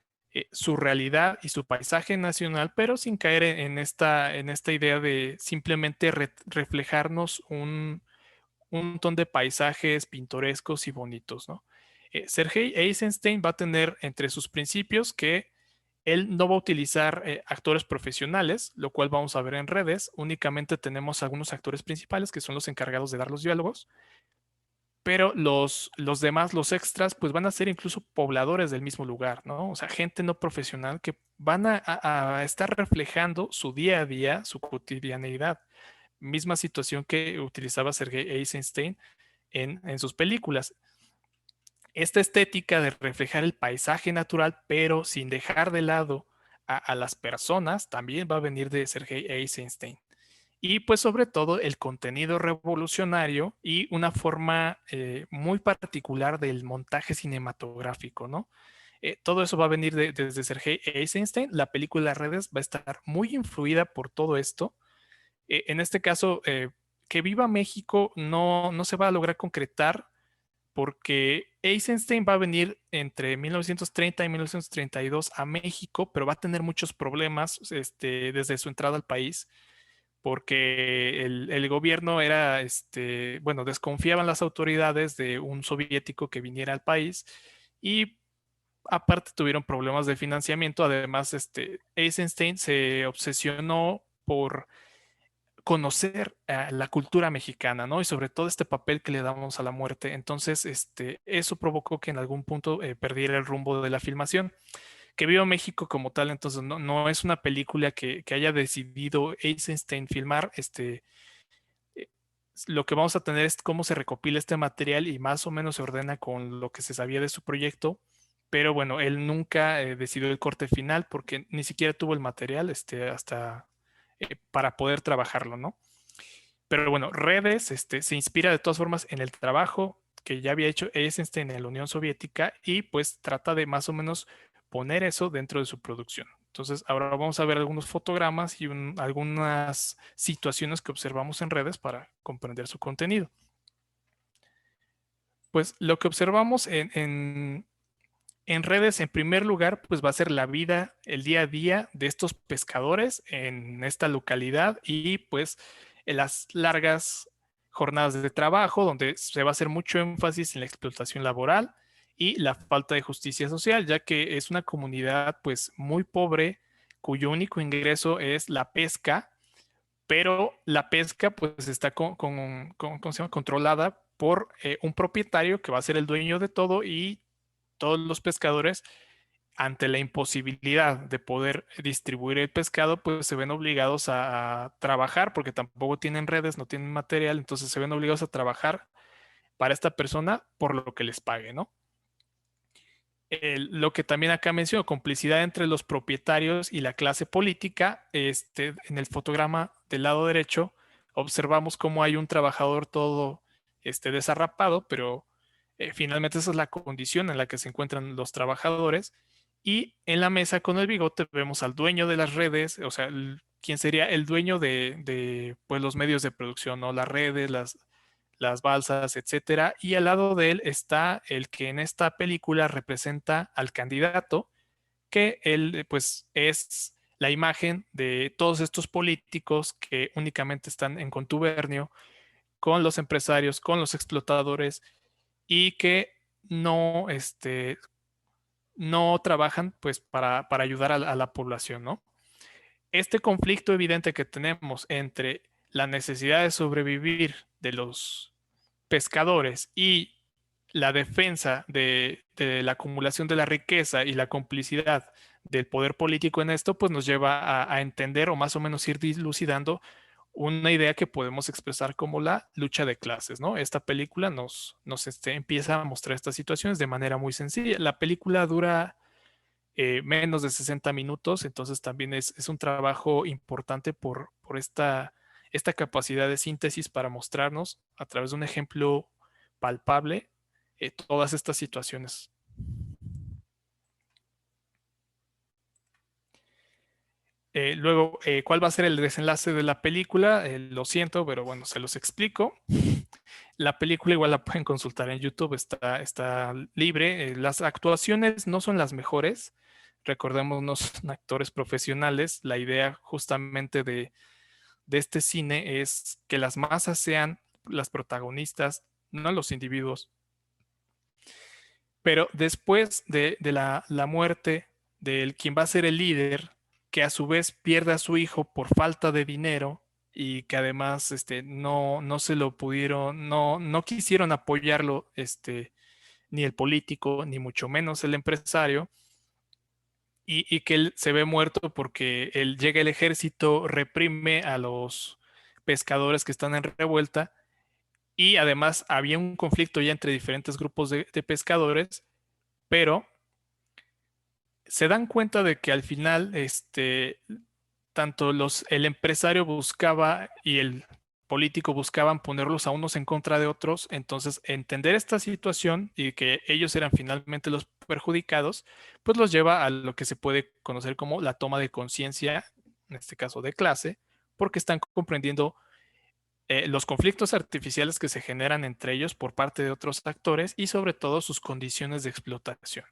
Speaker 2: su realidad y su paisaje nacional, pero sin caer en esta idea de simplemente reflejarnos un montón de paisajes pintorescos y bonitos, ¿no? Sergei Eisenstein va a tener entre sus principios que él no va a utilizar actores profesionales, lo cual vamos a ver en Redes. Únicamente tenemos algunos actores principales que son los encargados de dar los diálogos, pero los demás, los extras, pues van a ser incluso pobladores del mismo lugar, ¿no? O sea, gente no profesional que van a estar reflejando su día a día, su cotidianeidad. Misma situación que utilizaba Sergei Eisenstein en sus películas. Esta estética de reflejar el paisaje natural, pero sin dejar de lado a las personas, también va a venir de Sergei Eisenstein. Y pues sobre todo el contenido revolucionario y una forma muy particular del montaje cinematográfico, ¿no? Todo eso va a venir desde Sergei Eisenstein. La película Redes va a estar muy influida por todo esto. En este caso, Que Viva México no se va a lograr concretar porque Eisenstein va a venir entre 1930 y 1932 a México, pero va a tener muchos problemas desde su entrada al país, porque el gobierno era, bueno, desconfiaban las autoridades de un soviético que viniera al país, y aparte tuvieron problemas de financiamiento. Además, Eisenstein se obsesionó por conocer la cultura mexicana, ¿no? Y sobre todo este papel que le damos a la muerte. Entonces, eso provocó que en algún punto perdiera el rumbo de la filmación. Que Viva México como tal, entonces no es una película que haya decidido Eisenstein filmar. Eh, lo que vamos a tener es cómo se recopila este material y más o menos se ordena con lo que se sabía de su proyecto. Pero bueno, él nunca decidió el corte final porque ni siquiera tuvo el material hasta para poder trabajarlo, ¿no? Pero bueno, Redes se inspira de todas formas en el trabajo que ya había hecho Eisenstein en la Unión Soviética, y pues trata de más o menos poner eso dentro de su producción. Entonces, ahora vamos a ver algunos fotogramas y algunas situaciones que observamos en Redes para comprender su contenido. Pues lo que observamos en Redes, en primer lugar, pues va a ser la vida, el día a día de estos pescadores en esta localidad, y pues en las largas jornadas de trabajo, donde se va a hacer mucho énfasis en la explotación laboral y la falta de justicia social, ya que es una comunidad pues muy pobre, cuyo único ingreso es la pesca, pero la pesca pues está ¿cómo se llama? Controlada por un propietario que va a ser el dueño de todo, y todos los pescadores, ante la imposibilidad de poder distribuir el pescado, pues se ven obligados a trabajar porque tampoco tienen redes, no tienen material, entonces se ven obligados a trabajar para esta persona por lo que les pague, ¿no? Lo que también acá menciono, complicidad entre los propietarios y la clase política. En el fotograma del lado derecho observamos cómo hay un trabajador todo desarrapado, pero finalmente esa es la condición en la que se encuentran los trabajadores. Y en la mesa con el bigote vemos al dueño de las redes, o sea, quien sería el dueño pues, los medios de producción, ¿no? Las redes, las balsas, etcétera. Y al lado de él está el que en esta película representa al candidato, que él pues es la imagen de todos estos políticos que únicamente están en contubernio con los empresarios, con los explotadores, y que no trabajan pues para ayudar a la población, ¿no? Este conflicto evidente que tenemos entre la necesidad de sobrevivir de los pescadores y la defensa de la acumulación de la riqueza y la complicidad del poder político en esto, pues nos lleva a entender, o más o menos ir dilucidando, una idea que podemos expresar como la lucha de clases, ¿no? Esta película nos empieza a mostrar estas situaciones de manera muy sencilla. La película dura menos de 60 minutos, entonces también es un trabajo importante por esta capacidad de síntesis para mostrarnos a través de un ejemplo palpable todas estas situaciones. Luego, ¿cuál va a ser el desenlace de la película? Lo siento, pero bueno, se los explico. La película igual la pueden consultar en YouTube, está libre. Las actuaciones no son las mejores. Recordemos, no son actores profesionales. La idea justamente de este cine es que las masas sean las protagonistas, no los individuos. Pero después de la muerte de quien va a ser el líder, que a su vez pierde a su hijo por falta de dinero, y que además no se lo pudieron, no quisieron apoyarlo, ni el político, ni mucho menos el empresario, y que él se ve muerto porque llega el ejército, reprime a los pescadores que están en revuelta, y además había un conflicto ya entre diferentes grupos de pescadores, pero se dan cuenta de que al final tanto el empresario buscaba y el político buscaban ponerlos a unos en contra de otros. Entonces, entender esta situación y que ellos eran finalmente los perjudicados, pues los lleva a lo que se puede conocer como la toma de conciencia, en este caso de clase, porque están comprendiendo los conflictos artificiales que se generan entre ellos por parte de otros actores, y sobre todo sus condiciones de explotación.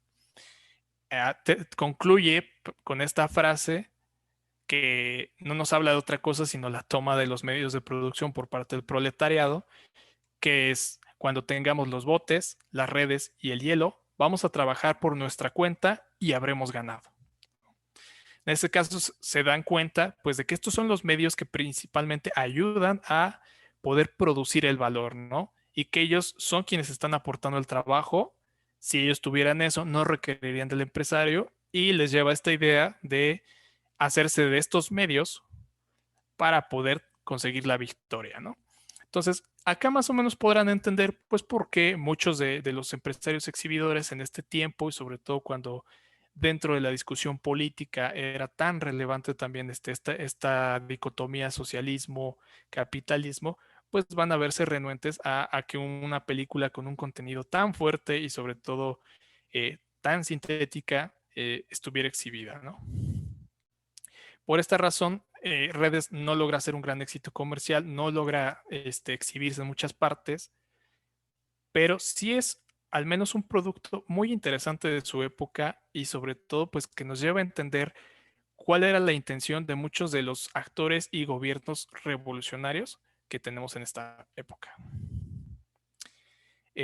Speaker 2: Concluye con esta frase que no nos habla de otra cosa sino la toma de los medios de producción por parte del proletariado, que es: cuando tengamos los botes, las redes y el hielo, vamos a trabajar por nuestra cuenta y habremos ganado. En este caso se dan cuenta pues de que estos son los medios que principalmente ayudan a poder producir el valor, ¿no? Y que ellos son quienes están aportando el trabajo. Si ellos tuvieran eso, no requerirían del empresario, y les lleva esta idea de hacerse de estos medios para poder conseguir la victoria, ¿no? Entonces, acá más o menos podrán entender pues por qué muchos de los empresarios exhibidores en este tiempo, y sobre todo cuando dentro de la discusión política era tan relevante también esta dicotomía socialismo-capitalismo, pues van a verse renuentes a que una película con un contenido tan fuerte y sobre todo tan sintética estuviera exhibida, ¿no? Por esta razón, Redes no logra ser un gran éxito comercial, no logra exhibirse en muchas partes, pero sí es al menos un producto muy interesante de su época, y sobre todo pues que nos lleva a entender cuál era la intención de muchos de los actores y gobiernos revolucionarios que tenemos en esta época.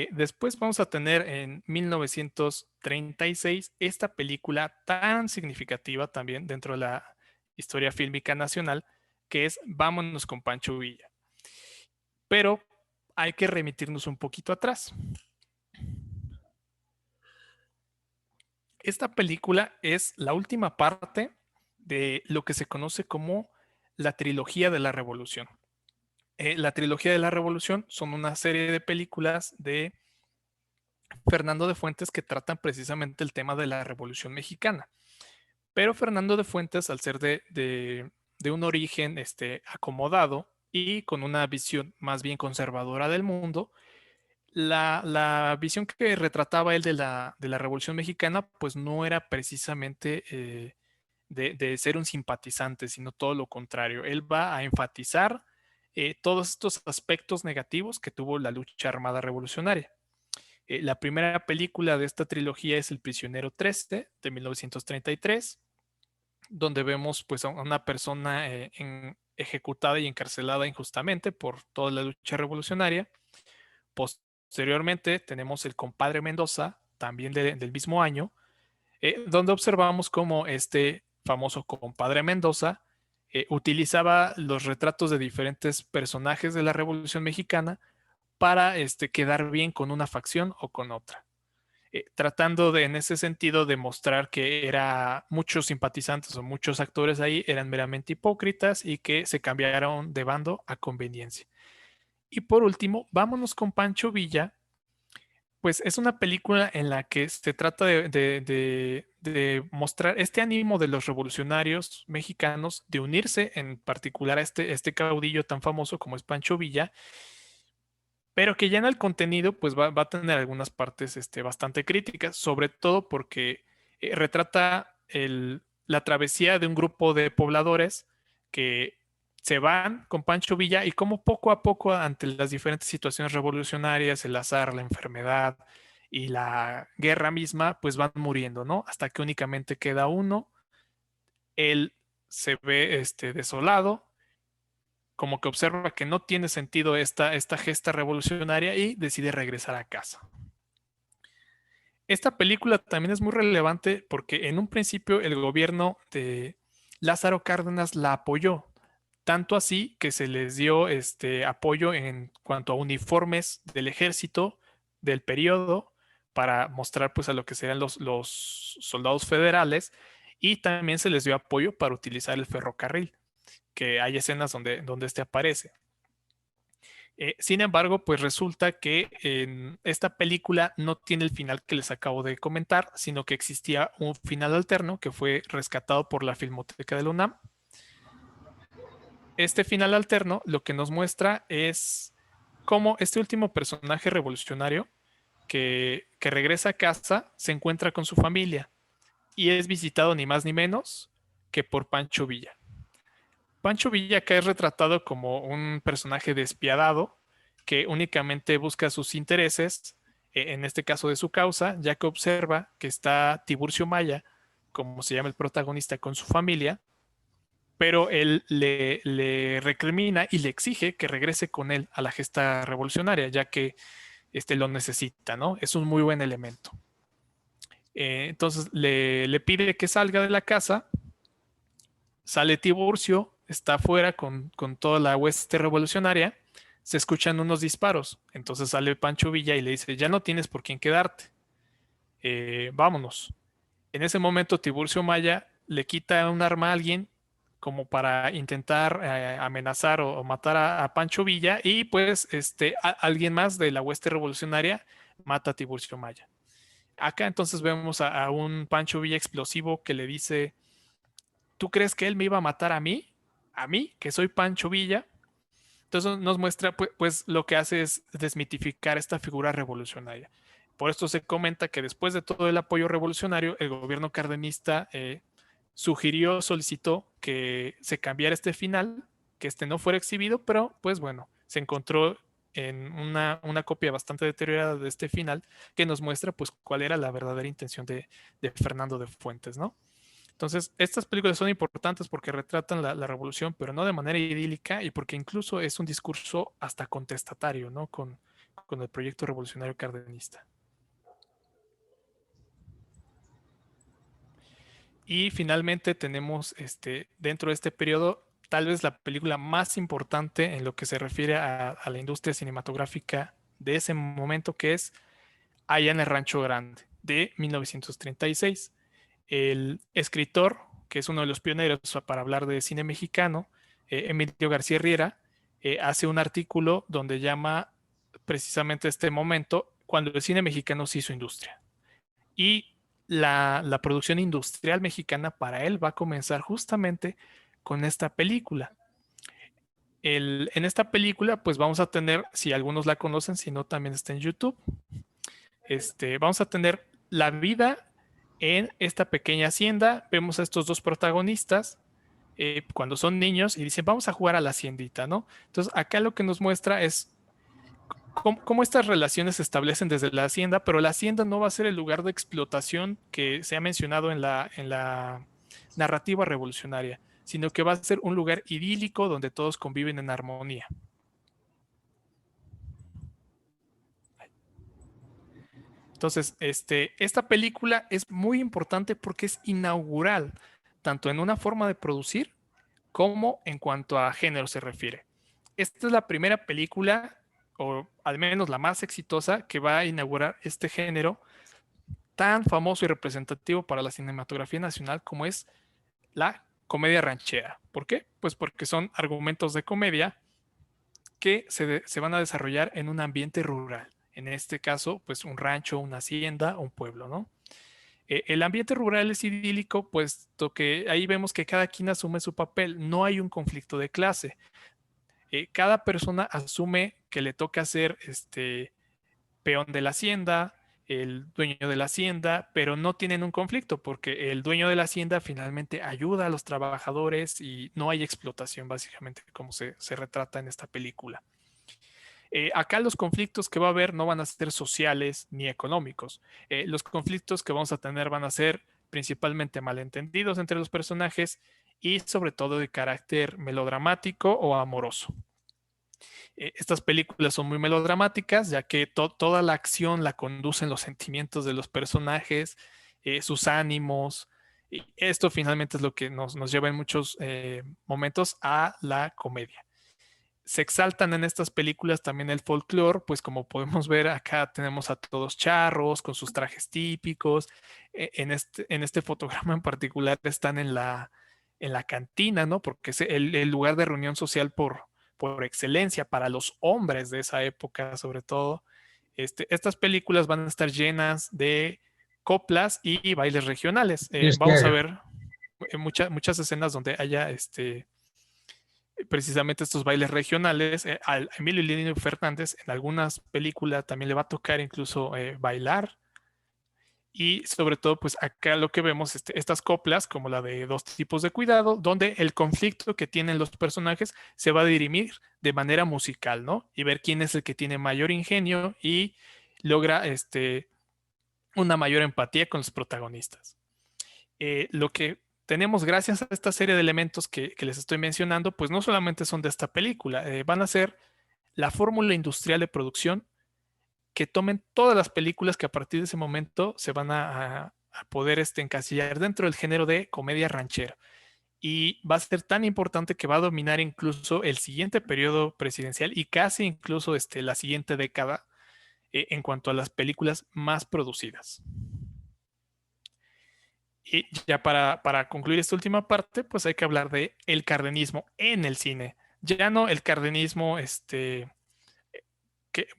Speaker 2: Después vamos a tener en 1936 esta película tan significativa también dentro de la historia fílmica nacional, que es Vámonos con Pancho Villa. Pero hay que remitirnos un poquito atrás. Esta película es la última parte de lo que se conoce como la trilogía de la Revolución. La trilogía de la Revolución son una serie de películas de Fernando de Fuentes que tratan precisamente el tema de la Revolución Mexicana. Pero Fernando de Fuentes, al ser de un origen acomodado y con una visión más bien conservadora del mundo, la visión que retrataba él de la Revolución Mexicana, pues no era precisamente de ser un simpatizante, sino todo lo contrario. Él va a enfatizar todos estos aspectos negativos que tuvo la lucha armada revolucionaria. La primera película de esta trilogía es El Prisionero 13 de 1933, donde vemos pues a una persona ejecutada y encarcelada injustamente por toda la lucha revolucionaria. Posteriormente tenemos El Compadre Mendoza, también del mismo año, donde observamos cómo este famoso Compadre Mendoza utilizaba los retratos de diferentes personajes de la Revolución Mexicana para quedar bien con una facción o con otra. Tratando de, en ese sentido, demostrar que era muchos simpatizantes o muchos actores ahí eran meramente hipócritas y que se cambiaron de bando a conveniencia. Y por último, vámonos con Pancho Villa, pues es una película en la que se trata de mostrar este ánimo de los revolucionarios mexicanos de unirse en particular a este caudillo tan famoso como es Pancho Villa, pero que ya en el contenido pues va a tener algunas partes bastante críticas, sobre todo porque retrata la travesía de un grupo de pobladores que se van con Pancho Villa y cómo poco a poco ante las diferentes situaciones revolucionarias, el azar, la enfermedad y la guerra misma, pues van muriendo, ¿no? Hasta que únicamente queda uno, él se ve desolado, como que observa que no tiene sentido esta gesta revolucionaria y decide regresar a casa. Esta película también es muy relevante porque en un principio el gobierno de Lázaro Cárdenas la apoyó, tanto así que se les dio apoyo en cuanto a uniformes del ejército del periodo para mostrar pues a lo que serían los soldados federales, y también se les dio apoyo para utilizar el ferrocarril, que hay escenas donde aparece. Sin embargo, pues resulta que en esta película no tiene el final que les acabo de comentar, sino que existía un final alterno que fue rescatado por la Filmoteca de la UNAM. Este final alterno lo que nos muestra es cómo este último personaje revolucionario que regresa a casa se encuentra con su familia y es visitado ni más ni menos que por Pancho Villa. Pancho Villa acá es retratado como un personaje despiadado que únicamente busca sus intereses, en este caso de su causa, ya que observa que está Tiburcio Maya, como se llama el protagonista, con su familia, pero él le recrimina y le exige que regrese con él a la gesta revolucionaria, ya que lo necesita, ¿no? Es un muy buen elemento. Entonces le pide que salga de la casa, sale Tiburcio, está afuera con toda la hueste revolucionaria, se escuchan unos disparos, entonces sale Pancho Villa y le dice, ya no tienes por quién quedarte, vámonos. En ese momento Tiburcio Maya le quita un arma a alguien como para intentar amenazar o matar a Pancho Villa, y pues alguien más de la hueste revolucionaria mata a Tiburcio Maya. Acá entonces vemos a un Pancho Villa explosivo que le dice, ¿tú crees que él me iba a matar a mí? ¿A mí, que soy Pancho Villa? Entonces nos muestra, pues lo que hace es desmitificar esta figura revolucionaria. Por esto se comenta que después de todo el apoyo revolucionario, el gobierno cardenista sugirió, solicitó que se cambiara este final, que no fuera exhibido, pero pues bueno, se encontró en una copia bastante deteriorada de este final que nos muestra pues cuál era la verdadera intención de Fernando de Fuentes, ¿no? Entonces, estas películas son importantes porque retratan la revolución, pero no de manera idílica, y porque incluso es un discurso hasta contestatario, ¿no? Con el proyecto revolucionario cardenista. Y finalmente tenemos dentro de este periodo tal vez la película más importante en lo que se refiere a la industria cinematográfica de ese momento, que es Allá en el Rancho Grande, de 1936. El escritor, que es uno de los pioneros para hablar de cine mexicano, Emilio García Riera, hace un artículo donde llama precisamente este momento cuando el cine mexicano se hizo industria. Y la producción industrial mexicana para él va a comenzar justamente con esta película. En esta película, pues vamos a tener, si algunos la conocen, si no, también está en YouTube. Vamos a tener la vida en esta pequeña hacienda. Vemos a estos dos protagonistas cuando son niños y dicen, vamos a jugar a la haciendita, ¿no? Entonces, acá lo que nos muestra es cómo estas relaciones se establecen desde la hacienda, pero la hacienda no va a ser el lugar de explotación que se ha mencionado en la narrativa revolucionaria, sino que va a ser un lugar idílico donde todos conviven en armonía. Entonces, esta película es muy importante porque es inaugural, tanto en una forma de producir como en cuanto a género se refiere. Esta es la primera película, o al menos la más exitosa, que va a inaugurar este género tan famoso y representativo para la cinematografía nacional como es la comedia ranchera. ¿Por qué? Pues porque son argumentos de comedia que se van a desarrollar en un ambiente rural. En este caso, pues un rancho, una hacienda, un pueblo, ¿no? El ambiente rural es idílico, puesto que ahí vemos que cada quien asume su papel, no hay un conflicto de clase. Cada persona asume que le toca ser peón de la hacienda, el dueño de la hacienda, pero no tienen un conflicto porque el dueño de la hacienda finalmente ayuda a los trabajadores y no hay explotación, básicamente, como se retrata en esta película. Acá los conflictos que va a haber no van a ser sociales ni económicos. Los conflictos que vamos a tener van a ser principalmente malentendidos entre los personajes y sobre todo de carácter melodramático o amoroso. Estas películas son muy melodramáticas, ya que toda la acción la conducen los sentimientos de los personajes, sus ánimos. Y esto finalmente es lo que nos lleva en muchos momentos a la comedia. Se exaltan en estas películas también el folclore, pues como podemos ver acá tenemos a todos charros con sus trajes típicos. En este fotograma en particular están en la cantina, ¿no? Porque es el lugar de reunión social por excelencia para los hombres de esa época, sobre todo. Estas películas van a estar llenas de coplas y bailes regionales. Vamos a ver muchas escenas donde haya precisamente estos bailes regionales. A Emilio Lino Fernández en algunas películas también le va a tocar incluso bailar. Y sobre todo, pues acá lo que vemos, estas coplas, como la de Dos tipos de cuidado, donde el conflicto que tienen los personajes se va a dirimir de manera musical, ¿no? Y ver quién es el que tiene mayor ingenio y logra una mayor empatía con los protagonistas. Lo que tenemos gracias a esta serie de elementos que les estoy mencionando, pues no solamente son de esta película, van a ser la fórmula industrial de producción que tomen todas las películas que a partir de ese momento se van a poder encasillar dentro del género de comedia ranchera. Y va a ser tan importante que va a dominar incluso el siguiente periodo presidencial y casi incluso la siguiente década en cuanto a las películas más producidas. Y ya para concluir esta última parte, pues hay que hablar de el cardenismo en el cine. Ya no el cardenismo,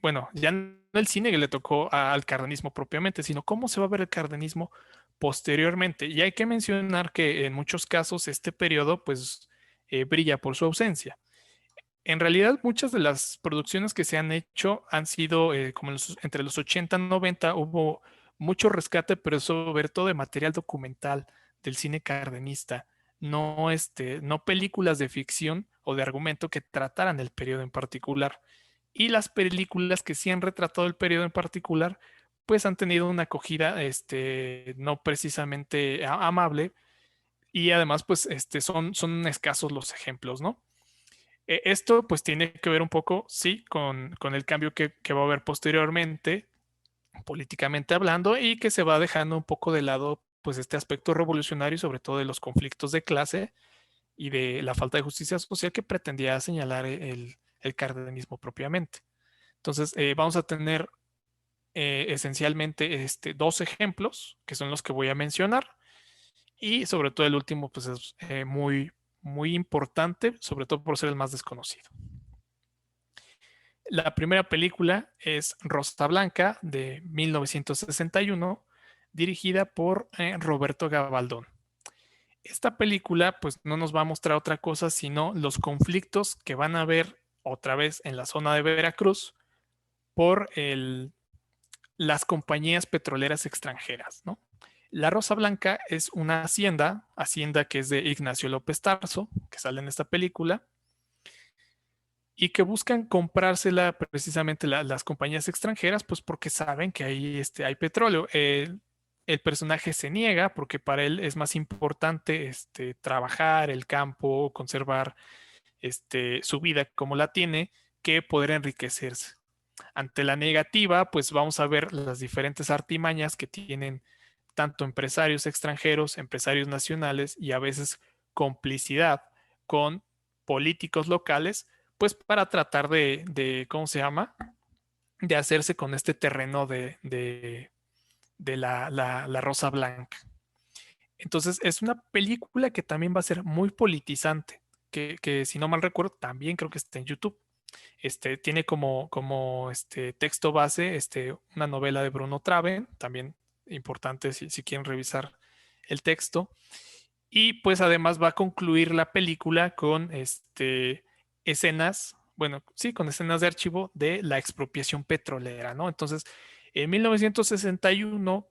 Speaker 2: bueno, ya no el cine que le tocó al cardenismo propiamente, sino cómo se va a ver el cardenismo posteriormente. Y hay que mencionar que en muchos casos este periodo pues brilla por su ausencia. En realidad muchas de las producciones que se han hecho han sido como entre los 80 y 90 hubo mucho rescate, pero sobre todo de material documental del cine cardenista, no películas de ficción o de argumento que trataran el periodo en particular. Y las películas que sí han retratado el periodo en particular, pues han tenido una acogida no precisamente amable y además pues son escasos los ejemplos, ¿no? Esto pues tiene que ver un poco, sí, con el cambio que va a haber posteriormente, políticamente hablando, y que se va dejando un poco de lado pues este aspecto revolucionario, sobre todo de los conflictos de clase, y de la falta de justicia social que pretendía señalar el cardenismo propiamente. Entonces, vamos a tener esencialmente dos ejemplos, que son los que voy a mencionar, y sobre todo el último, pues es muy, muy importante, sobre todo por ser el más desconocido. La primera película es Rosa Blanca de 1961, dirigida por Roberto Gabaldón. Esta película pues no nos va a mostrar otra cosa sino los conflictos que van a haber otra vez en la zona de Veracruz por las compañías petroleras extranjeras, ¿no? La Rosa Blanca es una hacienda que es de Ignacio López Tarso, que sale en esta película, y que buscan comprársela precisamente las compañías extranjeras, pues porque saben que ahí hay petróleo. El personaje se niega porque para él es más importante trabajar el campo, conservar su vida como la tiene, que poder enriquecerse. Ante la negativa, pues vamos a ver las diferentes artimañas que tienen tanto empresarios extranjeros, empresarios nacionales y a veces complicidad con políticos locales, pues para tratar ¿cómo se llama? De hacerse con este terreno de la Rosa Blanca. Entonces es una película que también va a ser muy politizante, que si no mal recuerdo también creo que está en YouTube. Tiene como texto base una novela de Bruno Traven, también importante si quieren revisar el texto. Y pues además va a concluir la película con escenas, bueno, sí, con escenas de archivo de la expropiación petrolera, ¿no? Entonces, en 1961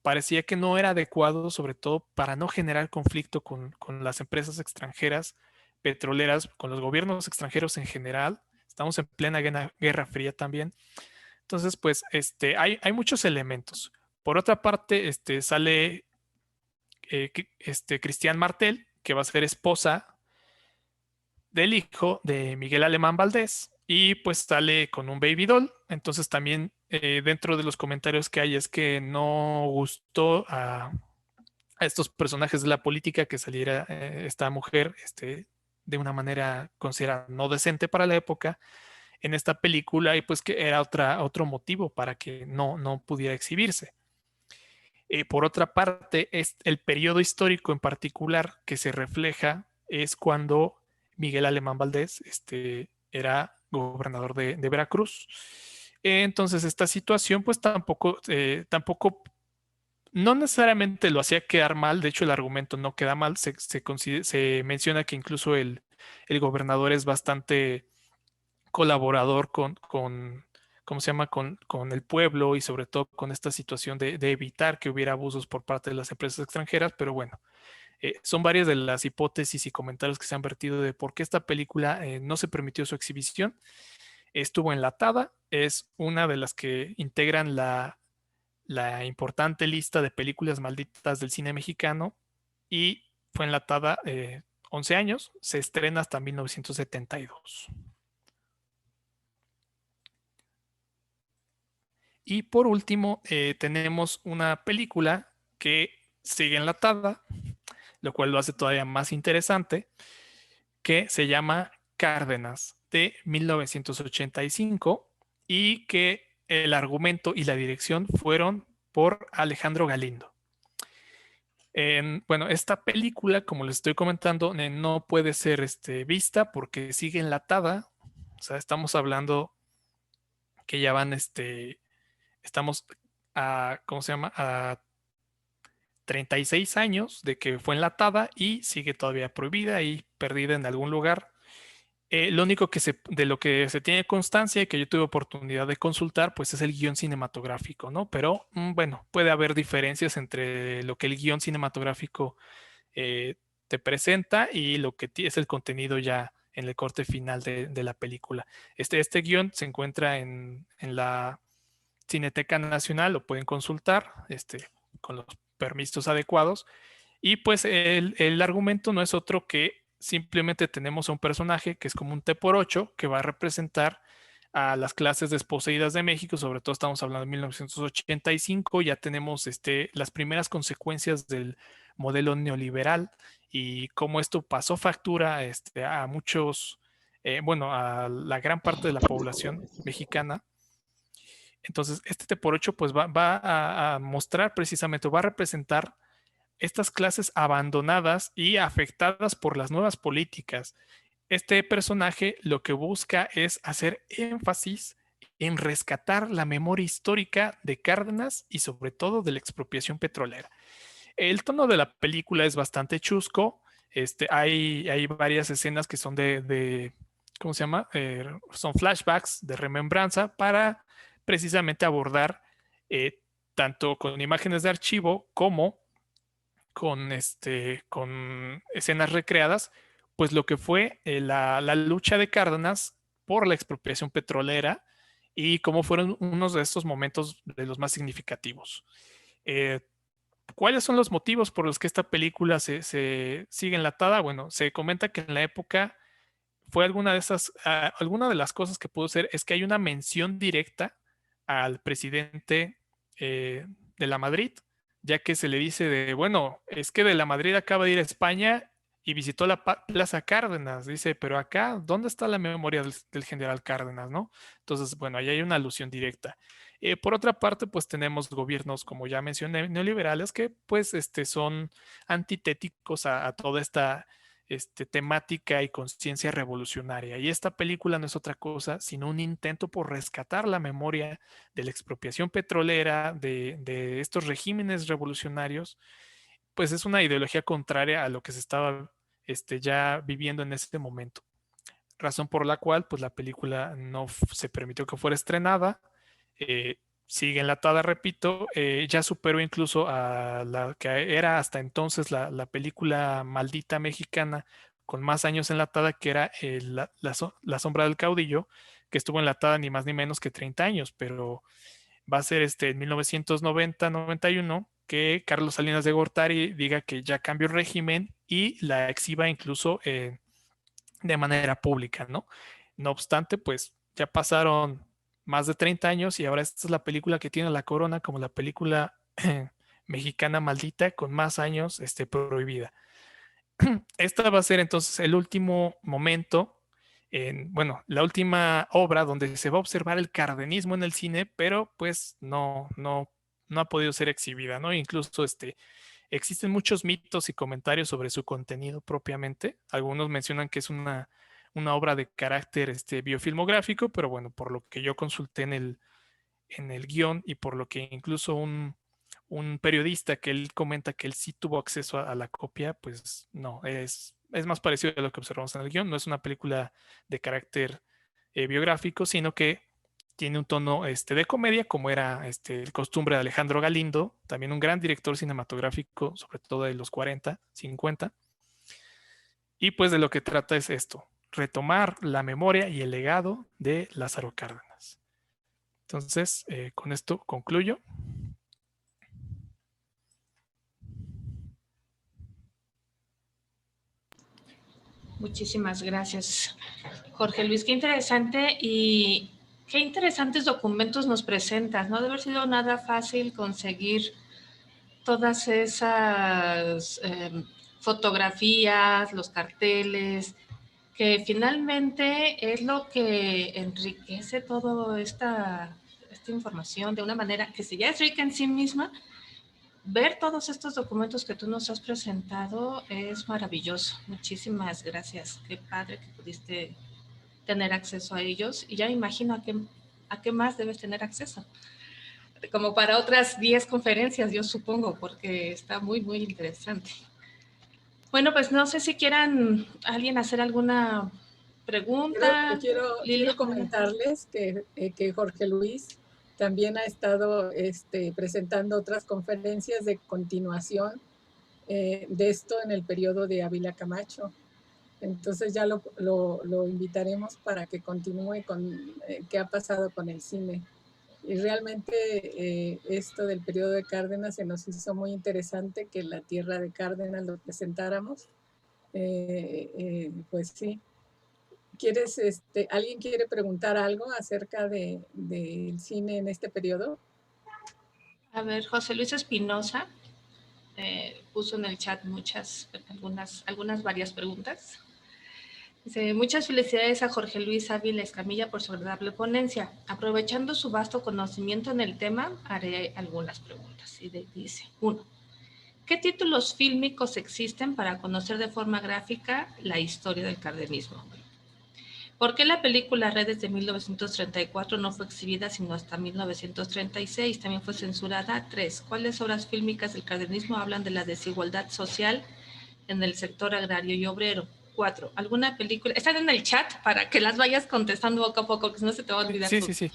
Speaker 2: parecía que no era adecuado, sobre todo para no generar conflicto con las empresas extranjeras petroleras, con los gobiernos extranjeros en general. Estamos en plena Guerra Fría también. Entonces, pues, hay muchos elementos. Por otra parte, sale Cristian Martel, que va a ser esposa del hijo de Miguel Alemán Valdés, y pues sale con un baby doll. Entonces también dentro de los comentarios que hay es que no gustó a estos personajes de la política que saliera esta mujer de una manera considerada no decente para la época en esta película, y pues que era otro motivo para que no pudiera exhibirse. Por otra parte, el periodo histórico en particular que se refleja es cuando Miguel Alemán Valdés era gobernador de Veracruz. Entonces, esta situación, pues tampoco, no necesariamente lo hacía quedar mal. De hecho, el argumento no queda mal. Se menciona que incluso el gobernador es bastante colaborador ¿cómo se llama? Con el pueblo y sobre todo con esta situación de evitar que hubiera abusos por parte de las empresas extranjeras. Pero bueno, son varias de las hipótesis y comentarios que se han vertido de por qué esta película no se permitió su exhibición. Estuvo enlatada, es una de las que integran la importante lista de películas malditas del cine mexicano, y fue enlatada 11 años, se estrena hasta 1972. Y por último, tenemos una película que sigue enlatada, lo cual lo hace todavía más interesante, que se llama Cárdenas, de 1985, y que el argumento y la dirección fueron por Alejandro Galindo. Bueno, esta película, como les estoy comentando, no puede ser vista porque sigue enlatada. O sea, estamos hablando que ya estamos ¿cómo se llama? A 36 años de que fue enlatada y sigue todavía prohibida y perdida en algún lugar. Lo único de lo que se tiene constancia y que yo tuve oportunidad de consultar, pues es el guión cinematográfico, ¿no? Pero bueno, puede haber diferencias entre lo que el guión cinematográfico te presenta y lo que es el contenido ya en el corte final de la película. Este guión se encuentra en la Cineteca Nacional, lo pueden consultar con los permisos adecuados. Y pues el argumento no es otro que simplemente tenemos a un personaje que es como un T por 8 que va a representar a las clases desposeídas de México. Sobre todo estamos hablando de 1985, ya tenemos las primeras consecuencias del modelo neoliberal y cómo esto pasó factura a muchos, bueno, a la gran parte de la población mexicana. Entonces, este T por 8 pues va a mostrar precisamente, va a representar estas clases abandonadas y afectadas por las nuevas políticas. Este personaje lo que busca es hacer énfasis en rescatar la memoria histórica de Cárdenas y sobre todo de la expropiación petrolera. El tono de la película es bastante chusco. Hay varias escenas que son ¿cómo se llama? Son flashbacks de remembranza para precisamente abordar tanto con imágenes de archivo como con escenas recreadas, pues lo que fue la lucha de Cárdenas por la expropiación petrolera y cómo fueron unos de estos momentos de los más significativos. Eh, ¿Cuáles son los motivos por los que esta película se sigue enlatada? Bueno, se comenta que en la época fue alguna de las cosas que pudo ser es que hay una mención directa al presidente de la Madrid, ya que se le dice bueno, es que de la Madrid acaba de ir a España y visitó la Plaza Cárdenas. Dice, pero acá, ¿dónde está la memoria del general Cárdenas, no? Entonces, bueno, ahí hay una alusión directa. Por otra parte, pues tenemos gobiernos, como ya mencioné, neoliberales, que pues son antitéticos a toda esta temática y conciencia revolucionaria. Y esta película no es otra cosa sino un intento por rescatar la memoria de la expropiación petrolera, de estos regímenes revolucionarios, pues es una ideología contraria a lo que se estaba ya viviendo en ese momento. Razón por la cual pues la película no se permitió que fuera estrenada. Sigue enlatada, repito, ya superó incluso a la que era hasta entonces la película maldita mexicana con más años enlatada, que era la Sombra del Caudillo, que estuvo enlatada ni más ni menos que 30 años, pero va a ser en 1990-91 que Carlos Salinas de Gortari diga que ya cambió el régimen y la exhiba incluso de manera pública, ¿no? No obstante, pues ya pasaron más de 30 años y ahora esta es la película que tiene la corona como la película mexicana maldita con más años prohibida. Esta va a ser entonces el último momento, bueno, la última obra donde se va a observar el cardenismo en el cine, pero pues no ha podido ser exhibida, ¿no? Incluso existen muchos mitos y comentarios sobre su contenido propiamente. Algunos mencionan que es una obra de carácter biofilmográfico, pero bueno, por lo que yo consulté en el guión y por lo que incluso un periodista que él comenta que él sí tuvo acceso a la copia, pues no, es más parecido a lo que observamos en el guión. No es una película de carácter biográfico, sino que tiene un tono de comedia, como era el costumbre de Alejandro Galindo, también un gran director cinematográfico, sobre todo de los 40, 50. Y pues de lo que trata es esto, retomar la memoria y el legado de Lázaro Cárdenas. Entonces, con esto concluyo.
Speaker 1: Muchísimas gracias, Jorge Luis. Qué interesante y qué interesantes documentos nos presentas. No debe haber sido nada fácil conseguir todas esas fotografías, los carteles, que finalmente es lo que enriquece toda esta información de una manera que si ya es rica en sí misma, ver todos estos documentos que tú nos has presentado es maravilloso. Muchísimas gracias. Qué padre que pudiste tener acceso a ellos y ya me imagino a qué más debes tener acceso. Como para otras 10 conferencias, yo supongo, porque está muy, muy interesante. Bueno, pues no sé si quieran alguien hacer alguna pregunta.
Speaker 4: Quiero comentarles que Jorge Luis también ha estado presentando otras conferencias de continuación de esto en el periodo de Ávila Camacho. Entonces ya lo invitaremos para que continúe con qué ha pasado con el cine. Y realmente esto del periodo de Cárdenas se nos hizo muy interesante que la tierra de Cárdenas lo presentáramos. Pues sí. ¿Alguien quiere preguntar algo acerca del cine en este periodo?
Speaker 1: A ver, José Luis Espinosa puso en el chat varias preguntas. Dice, muchas felicidades a Jorge Luis Ávila Escamilla por su agradable ponencia. Aprovechando su vasto conocimiento en el tema, haré algunas preguntas. Y dice, 1. ¿Qué títulos fílmicos existen para conocer de forma gráfica la historia del cardenismo? ¿Por qué la película Redes de 1934 no fue exhibida sino hasta 1936? También fue censurada. 3. ¿Cuáles obras fílmicas del cardenismo hablan de la desigualdad social en el sector agrario y obrero? 4. ¿Alguna película? Están en el chat para que las vayas contestando poco a poco, que si no se te va a olvidar.
Speaker 2: Sí.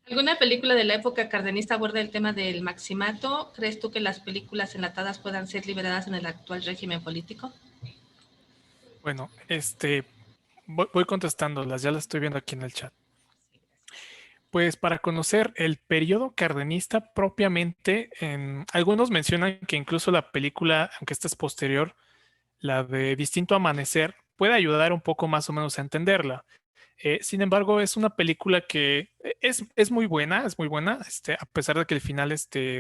Speaker 1: ¿Alguna película de la época cardenista aborda el tema del maximato? ¿Crees tú que las películas enlatadas puedan ser liberadas en el actual régimen político?
Speaker 2: Bueno, voy contestándolas, ya las estoy viendo aquí en el chat. Pues para conocer el periodo cardenista propiamente, algunos mencionan que incluso la película, aunque esta es posterior, la de Distinto Amanecer, puede ayudar un poco más o menos a entenderla. Sin embargo, es una película que es muy buena, a pesar de que el final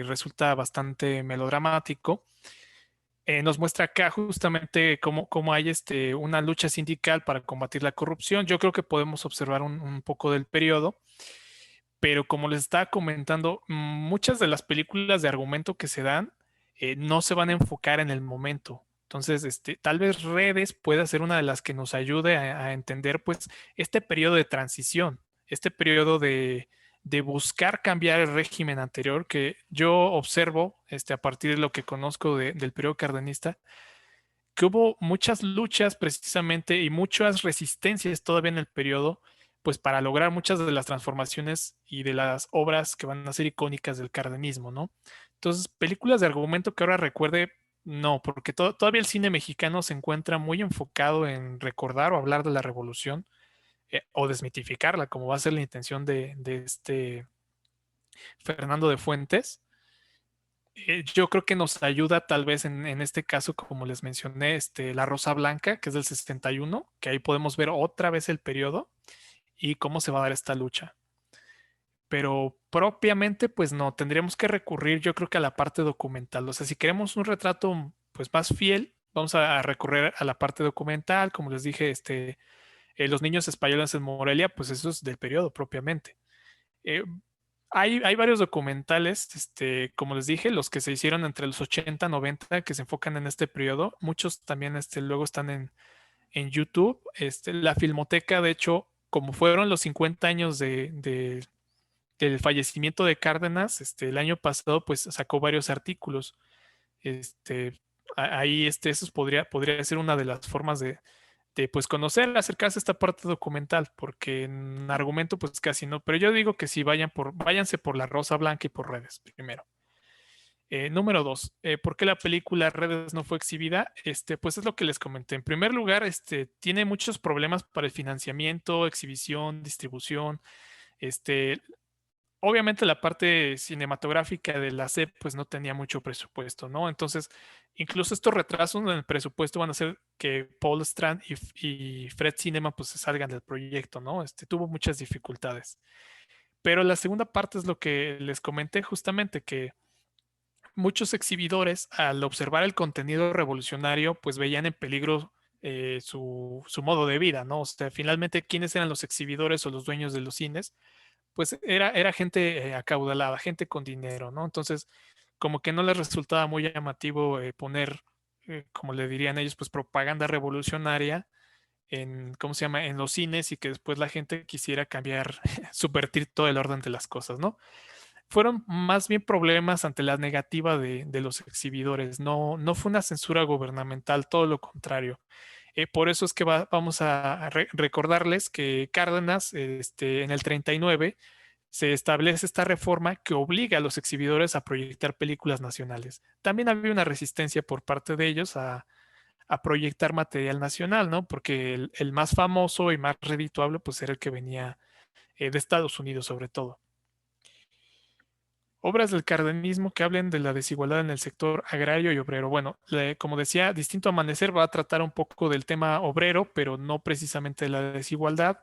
Speaker 2: resulta bastante melodramático. Nos muestra acá justamente cómo hay una lucha sindical para combatir la corrupción. Yo creo que podemos observar un poco del periodo, pero como les estaba comentando, muchas de las películas de argumento que se dan no se van a enfocar en el momento. Entonces, tal vez Redes pueda ser una de las que nos ayude a entender pues este periodo de transición, este periodo de buscar cambiar el régimen anterior que yo observo a partir de lo que conozco del periodo cardenista, que hubo muchas luchas precisamente y muchas resistencias todavía en el periodo, pues para lograr muchas de las transformaciones y de las obras que van a ser icónicas del cardenismo, ¿no? Entonces, películas de argumento que ahora recuerde, no, porque todavía el cine mexicano se encuentra muy enfocado en recordar o hablar de la revolución o desmitificarla, como va a ser la intención de este Fernando de Fuentes. Yo creo que nos ayuda tal vez en este caso, como les mencioné, La Rosa Blanca, que es del 61, que ahí podemos ver otra vez el periodo y cómo se va a dar esta lucha. Pero propiamente, pues no, tendríamos que recurrir yo creo que a la parte documental. O sea, si queremos un retrato pues más fiel, vamos a recurrir a la parte documental, como les dije, los niños españoles en Morelia, pues eso es del periodo propiamente. Hay varios documentales, como les dije, los que se hicieron entre los 80 y 90 que se enfocan en este periodo. Muchos también luego están en YouTube. La Filmoteca, de hecho, como fueron los 50 años del fallecimiento de Cárdenas, el año pasado, pues sacó varios artículos. Ahí esos podría ser una de las formas de pues conocer, acercarse a esta parte documental, porque en argumento pues casi no, pero yo digo que sí, váyanse por La Rosa Blanca y por Redes primero. Número 2, ¿por qué la película Redes no fue exhibida? Pues es lo que les comenté. En primer lugar, tiene muchos problemas para el financiamiento, exhibición, distribución. Obviamente la parte cinematográfica de la SEP pues no tenía mucho presupuesto, ¿no? Entonces, incluso estos retrasos en el presupuesto van a hacer que Paul Strand y Fred Cinema pues se salgan del proyecto, ¿no? Tuvo muchas dificultades. Pero la segunda parte es lo que les comenté justamente, que muchos exhibidores al observar el contenido revolucionario pues veían en peligro su modo de vida, ¿no? O sea, finalmente, ¿quiénes eran los exhibidores o los dueños de los cines? Pues era gente acaudalada, gente con dinero, ¿no? Entonces, como que no les resultaba muy llamativo poner, como le dirían ellos, pues propaganda revolucionaria en, ¿cómo se llama?, en los cines y que después la gente quisiera cambiar, subvertir todo el orden de las cosas, ¿no? Fueron más bien problemas ante la negativa de los exhibidores, no fue una censura gubernamental, todo lo contrario. Por eso es que vamos a recordarles que Cárdenas, en el 39, se establece esta reforma que obliga a los exhibidores a proyectar películas nacionales. También había una resistencia por parte de ellos a proyectar material nacional, ¿no? Porque el más famoso y más redituable, pues era el que venía de Estados Unidos, sobre todo. Obras del cardenismo que hablen de la desigualdad en el sector agrario y obrero. Bueno, como decía, Distinto Amanecer va a tratar un poco del tema obrero, pero no precisamente de la desigualdad.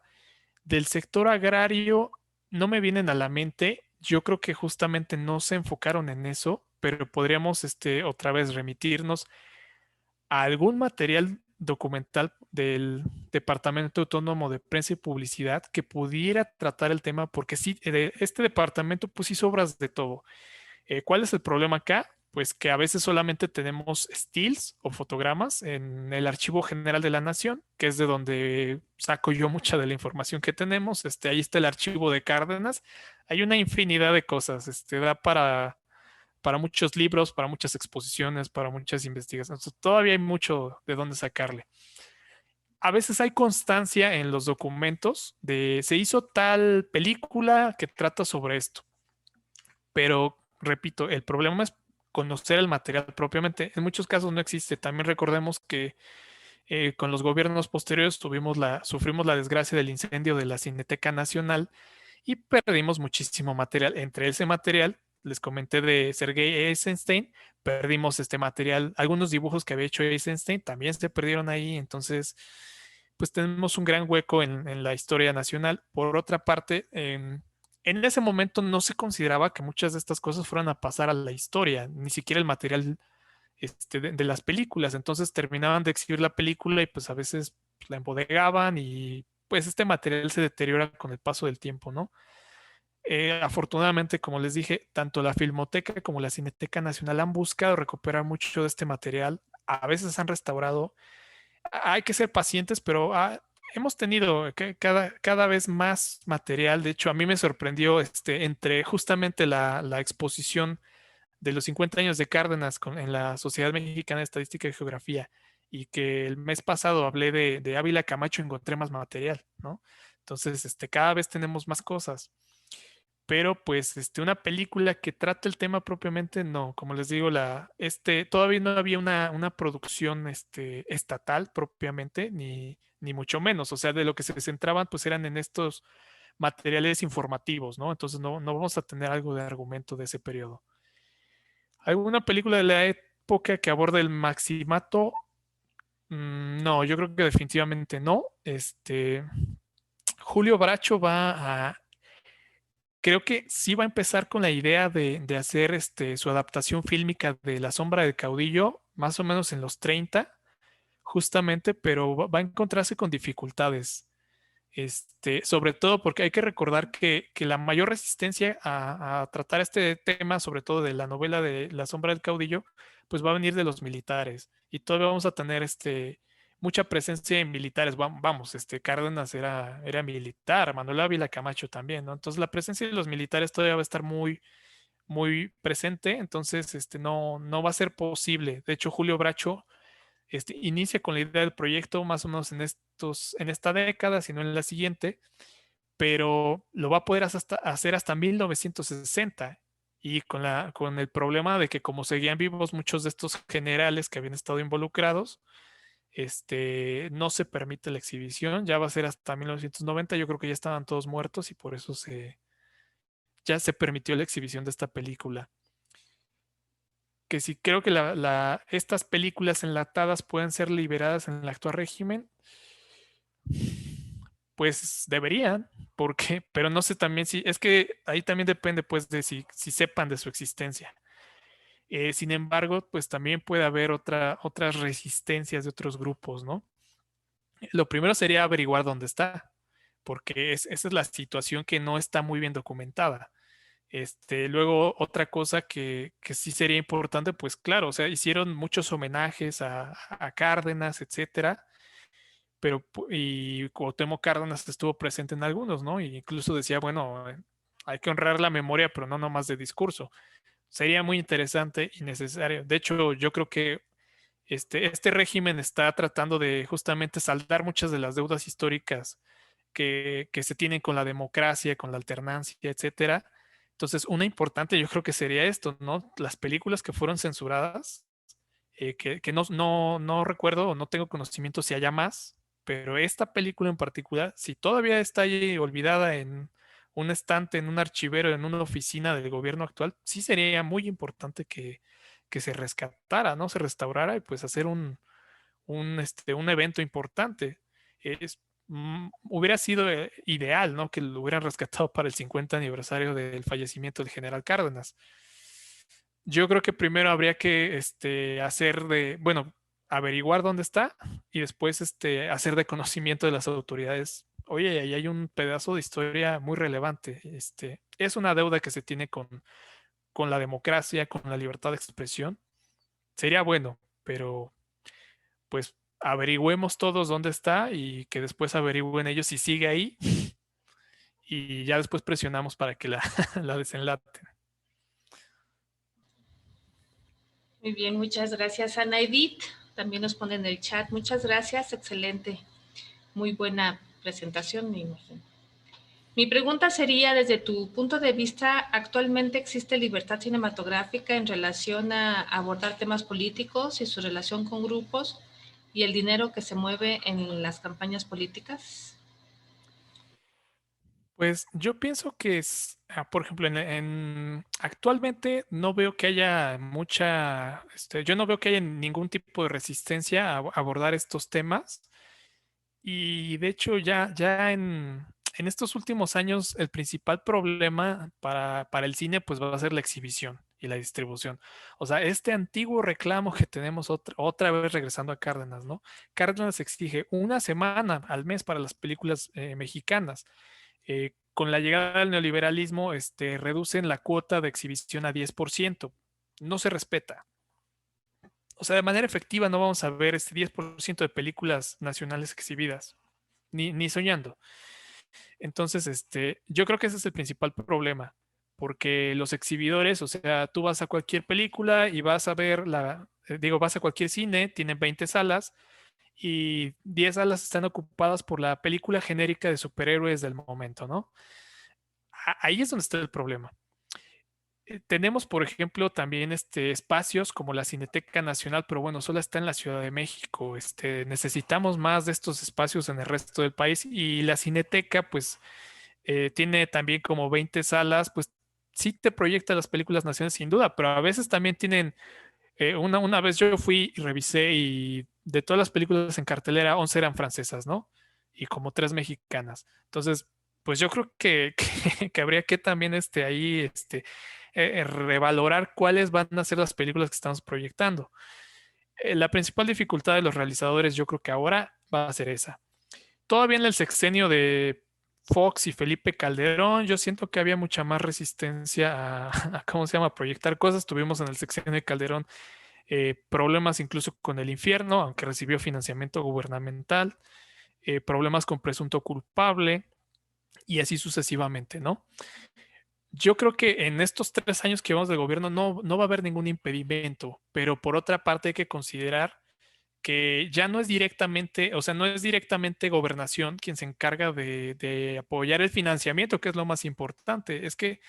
Speaker 2: Del sector agrario no me vienen a la mente. Yo creo que justamente no se enfocaron en eso. pero podríamos otra vez remitirnos a algún material documental del Departamento Autónomo de Prensa y Publicidad que pudiera tratar el tema, porque sí, este departamento pues hizo obras de todo. ¿Cuál es el problema acá? Pues que a veces solamente tenemos stills o fotogramas en el Archivo General de la Nación, que es de donde saco yo mucha de la información que tenemos. Ahí está el archivo de Cárdenas. Hay una infinidad de cosas. Da para muchos libros, para muchas exposiciones, para muchas investigaciones. Todavía hay mucho de dónde sacarle. A veces hay constancia en los documentos de se hizo tal película que trata sobre esto. Pero, repito, el problema es conocer el material propiamente. En muchos casos no existe. También recordemos que con los gobiernos posteriores sufrimos la desgracia del incendio de la Cineteca Nacional y perdimos muchísimo material. Entre ese material, les comenté de Sergei Eisenstein, perdimos este material. Algunos dibujos que había hecho Eisenstein también se perdieron ahí. Entonces, pues tenemos un gran hueco en la historia nacional. Por otra parte, en ese momento no se consideraba que muchas de estas cosas fueran a pasar a la historia, ni siquiera el material de las películas. Entonces terminaban de exhibir la película y pues a veces pues, la embodegaban y pues este material se deteriora con el paso del tiempo, ¿no? Afortunadamente, como les dije, tanto la Filmoteca como la Cineteca Nacional han buscado recuperar mucho de este material. A veces han restaurado. Hay que ser pacientes, pero hemos tenido cada vez más material. De hecho, a mí me sorprendió entre justamente la exposición de los 50 años de Cárdenas en la Sociedad Mexicana de Estadística y Geografía y que el mes pasado hablé de Ávila Camacho, encontré más material, ¿no? Entonces, cada vez tenemos más cosas. Pero pues una película que trate el tema propiamente, no, como les digo, todavía no había una producción estatal propiamente, ni mucho menos. O sea, de lo que se centraban, pues eran en estos materiales informativos, ¿no? Entonces no vamos a tener algo de argumento de ese periodo. ¿Alguna película de la época que aborde el maximato? No, yo creo que definitivamente no. Julio Bracho creo que sí va a empezar con la idea de hacer su adaptación fílmica de La sombra del caudillo, más o menos en los 30, justamente, pero va a encontrarse con dificultades. Sobre todo porque hay que recordar que la mayor resistencia a tratar este tema, sobre todo de la novela de La sombra del caudillo, pues va a venir de los militares. Y todavía vamos a tener mucha presencia en militares. Vamos, Cárdenas era militar, Manuel Ávila Camacho también, ¿no? Entonces la presencia de los militares todavía va a estar muy, muy presente. Entonces, no va a ser posible. De hecho, Julio Bracho inicia con la idea del proyecto más o menos en esta década, sino en la siguiente, pero lo va a poder hacer hasta 1960 y con el problema de que como seguían vivos muchos de estos generales que habían estado involucrados, no se permite la exhibición, ya va a ser hasta 1990, yo creo que ya estaban todos muertos y por eso ya se permitió la exhibición de esta película. Que si creo que estas películas enlatadas pueden ser liberadas en el actual régimen, pues deberían, porque, pero no sé también si, es que ahí también depende pues de si sepan de su existencia. Sin embargo, pues también puede haber otras resistencias de otros grupos, ¿no? Lo primero sería averiguar dónde está, porque esa es la situación que no está muy bien documentada. Luego, otra cosa que sí sería importante, pues claro, o sea, hicieron muchos homenajes a Cárdenas, etcétera, pero y Cuauhtémoc Cárdenas estuvo presente en algunos, ¿no? Y incluso decía, bueno, hay que honrar la memoria, pero no nomás de discurso. Sería muy interesante y necesario. De hecho, yo creo que este régimen está tratando de justamente saldar muchas de las deudas históricas que se tienen con la democracia, con la alternancia, etcétera. Entonces, una importante yo creo que sería esto, ¿no? Las películas que fueron censuradas, que no recuerdo o no tengo conocimiento si haya más, pero esta película en particular, si todavía está ahí olvidada en un estante, en un archivero, en una oficina del gobierno actual, sí sería muy importante que se rescatara, ¿no? Se restaurara y pues hacer un evento importante. Hubiera sido ideal, ¿no? Que lo hubieran rescatado para el 50 aniversario del fallecimiento del general Cárdenas. Yo creo que primero habría que bueno, averiguar dónde está y después hacer de conocimiento de las autoridades. Oye, ahí hay un pedazo de historia muy relevante. Es una deuda que se tiene con la democracia, con la libertad de expresión. Sería bueno, pero pues averigüemos todos dónde está y que después averigüen ellos si sigue ahí y ya después presionamos para que la, la desenlaten.
Speaker 1: Muy bien, muchas gracias, Ana Edith. También nos pone en el chat. Muchas gracias, excelente. Muy buena presentación, me imagino. Mi pregunta sería, desde tu punto de vista, ¿actualmente existe libertad cinematográfica en relación a abordar temas políticos y su relación con grupos y el dinero que se mueve en las campañas políticas?
Speaker 2: Pues yo pienso que por ejemplo, actualmente no veo que haya yo no veo que haya ningún tipo de resistencia a abordar estos temas. Y de hecho, ya en estos últimos años, el principal problema para el cine, pues va a ser la exhibición y la distribución. O sea, este antiguo reclamo que tenemos otra vez regresando a Cárdenas, ¿no? Cárdenas exige una semana al mes para las películas mexicanas. Con la llegada del neoliberalismo, reducen la cuota de exhibición a 10%. No se respeta. O sea, de manera efectiva no vamos a ver este 10% de películas nacionales exhibidas, ni soñando. Entonces, yo creo que ese es el principal problema, porque los exhibidores, o sea, tú vas a cualquier película y vas a ver vas a cualquier cine, tienen 20 salas y 10 salas están ocupadas por la película genérica de superhéroes del momento, ¿no? Ahí es donde está el problema. Tenemos, por ejemplo, también espacios como la Cineteca Nacional, pero bueno, solo está en la Ciudad de México. Necesitamos más de estos espacios en el resto del país y la Cineteca, pues, tiene también como 20 salas, pues sí te proyecta las películas nacionales sin duda, pero a veces también tienen, una vez yo fui y revisé y de todas las películas en cartelera, 11 eran francesas, ¿no? Y como 3 mexicanas. Entonces, pues yo creo que habría que también ahí revalorar cuáles van a ser las películas que estamos proyectando. La principal dificultad de los realizadores yo creo que ahora va a ser esa. Todavía en el sexenio de Fox y Felipe Calderón, yo siento que había mucha más resistencia a ¿cómo se llama?, proyectar cosas. Tuvimos en el sexenio de Calderón problemas incluso con el infierno, aunque recibió financiamiento gubernamental, problemas con presunto culpable y así sucesivamente, ¿no? Yo creo que en estos 3 años que vamos de gobierno no va a haber ningún impedimento, pero por otra parte hay que considerar que ya no es directamente, o sea, no es directamente gobernación quien se encarga de apoyar el financiamiento, que es lo más importante. Es que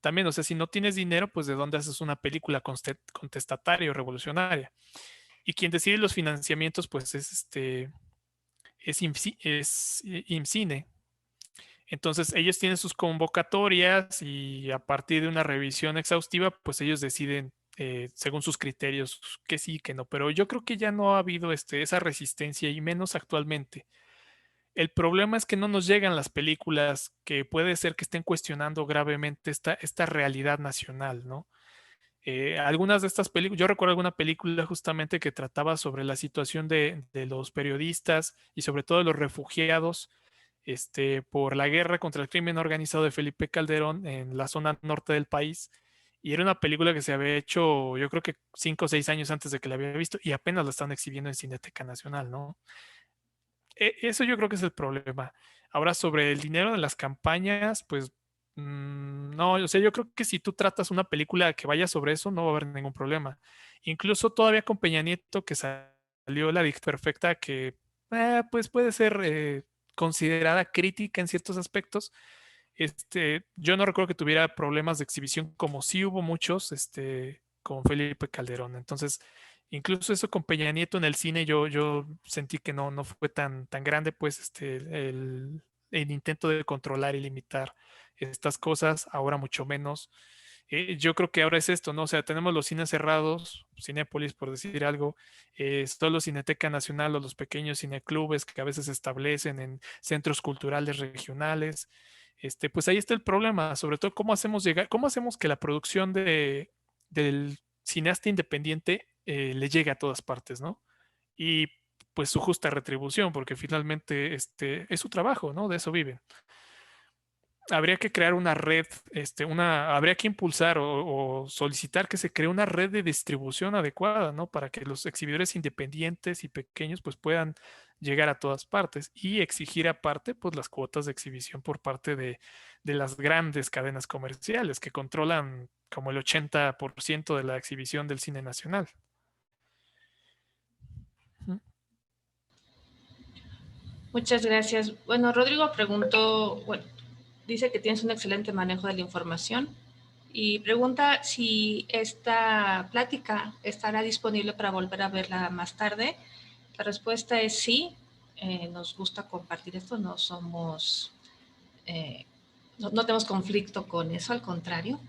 Speaker 2: también, o sea, si no tienes dinero, pues de dónde haces una película contestataria o revolucionaria. Y quien decide los financiamientos, pues es IMCINE. Entonces, ellos tienen sus convocatorias y a partir de una revisión exhaustiva, pues ellos deciden según sus criterios que sí, que no. Pero yo creo que ya no ha habido esa resistencia y menos actualmente. El problema es que no nos llegan las películas que puede ser que estén cuestionando gravemente esta realidad nacional, ¿no? Algunas de estas películas, yo recuerdo alguna película justamente que trataba sobre la situación de los periodistas y sobre todo de los refugiados por la guerra contra el crimen organizado de Felipe Calderón en la zona norte del país. Y era una película que se había hecho, yo creo que 5 o 6 años antes de que la había visto y apenas la están exhibiendo en Cineteca Nacional, ¿no? Eso yo creo que es el problema. Ahora, sobre el dinero de las campañas, pues no, o sea, yo creo que si tú tratas una película que vaya sobre eso, no va a haber ningún problema. Incluso todavía con Peña Nieto, que salió La Perfecta, que pues puede ser considerada crítica en ciertos aspectos. Yo no recuerdo que tuviera problemas de exhibición como sí hubo muchos, con Felipe Calderón. Entonces, incluso eso con Peña Nieto en el cine, yo sentí que no fue tan grande, pues, el intento de controlar y limitar estas cosas, ahora mucho menos. Yo creo que ahora es esto, ¿no? O sea, tenemos los cines cerrados, Cinépolis, por decir algo, solo Cineteca Nacional o los pequeños cineclubes que a veces se establecen en centros culturales regionales. Pues ahí está el problema, sobre todo cómo hacemos llegar, cómo hacemos que la producción del cineasta independiente le llegue a todas partes, ¿no? Y pues su justa retribución, porque finalmente es su trabajo, ¿no? De eso viven. Habría que crear una red, habría que impulsar o solicitar que se cree una red de distribución adecuada, ¿no? Para que los exhibidores independientes y pequeños pues puedan llegar a todas partes y exigir aparte pues las cuotas de exhibición por parte de las grandes cadenas comerciales que controlan como el 80% de la exhibición del cine nacional.
Speaker 1: Muchas gracias. Bueno, Rodrigo preguntó, bueno, dice que tienes un excelente manejo de la información y pregunta si esta plática estará disponible para volver a verla más tarde. La respuesta es sí. Nos gusta compartir esto, no somos, no tenemos conflicto con eso, al contrario.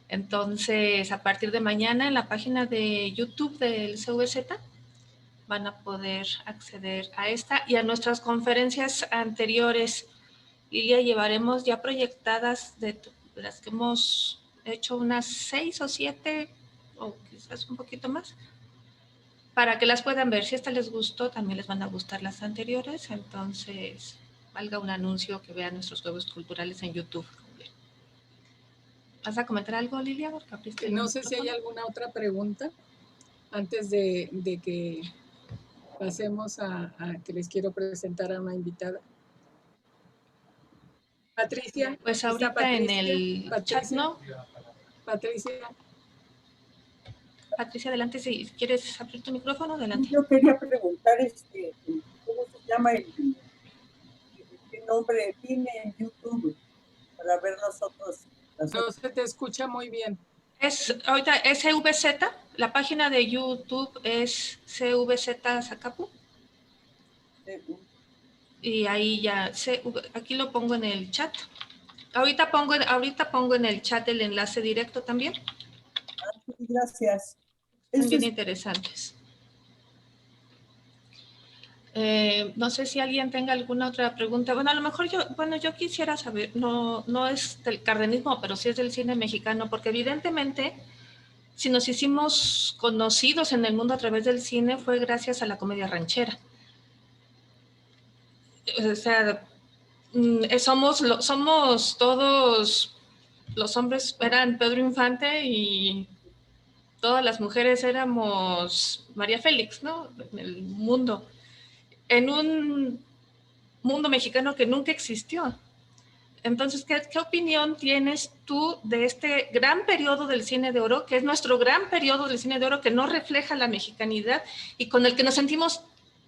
Speaker 1: Entonces, a partir de mañana en la página de YouTube del CVZ van a poder acceder a esta y a nuestras conferencias anteriores. Lilia, llevaremos ya proyectadas de las que hemos hecho unas 6 o 7 o quizás un poquito más, para que las puedan ver. Si esta les gustó, también les van a gustar las anteriores. Entonces, valga un anuncio que vean nuestros juegos culturales en YouTube. ¿Vas a comentar algo, Lilia?
Speaker 4: No sé si hay alguna otra pregunta antes de que pasemos a que les quiero presentar a una invitada. Patricia.
Speaker 1: Pues ahorita Patricia, en el
Speaker 4: Patricia,
Speaker 1: chat, ¿no?
Speaker 4: Patricia.
Speaker 1: Patricia, adelante, si quieres abrir tu micrófono, adelante.
Speaker 5: Yo quería preguntar, ¿cómo se llama el nombre tiene en YouTube para ver nosotros?
Speaker 4: No se te escucha muy bien.
Speaker 1: Ahorita es CVZ, la página de YouTube es CVZ Zacapu. Y ahí ya, aquí lo pongo en el chat. Ahorita pongo en el chat el enlace directo también.
Speaker 5: Sí, gracias.
Speaker 1: Son bien interesantes. No sé si alguien tenga alguna otra pregunta. Bueno, a lo mejor yo quisiera saber, no es del cardenismo, pero sí es del cine mexicano, porque evidentemente, si nos hicimos conocidos en el mundo a través del cine, fue gracias a la comedia ranchera. O sea, somos todos, los hombres eran Pedro Infante y todas las mujeres éramos María Félix, ¿no? En el mundo. En un mundo mexicano que nunca existió. Entonces, ¿qué opinión tienes tú de este gran periodo del cine de oro, que es nuestro gran periodo del cine de oro, que no refleja la mexicanidad y con el que nos sentimos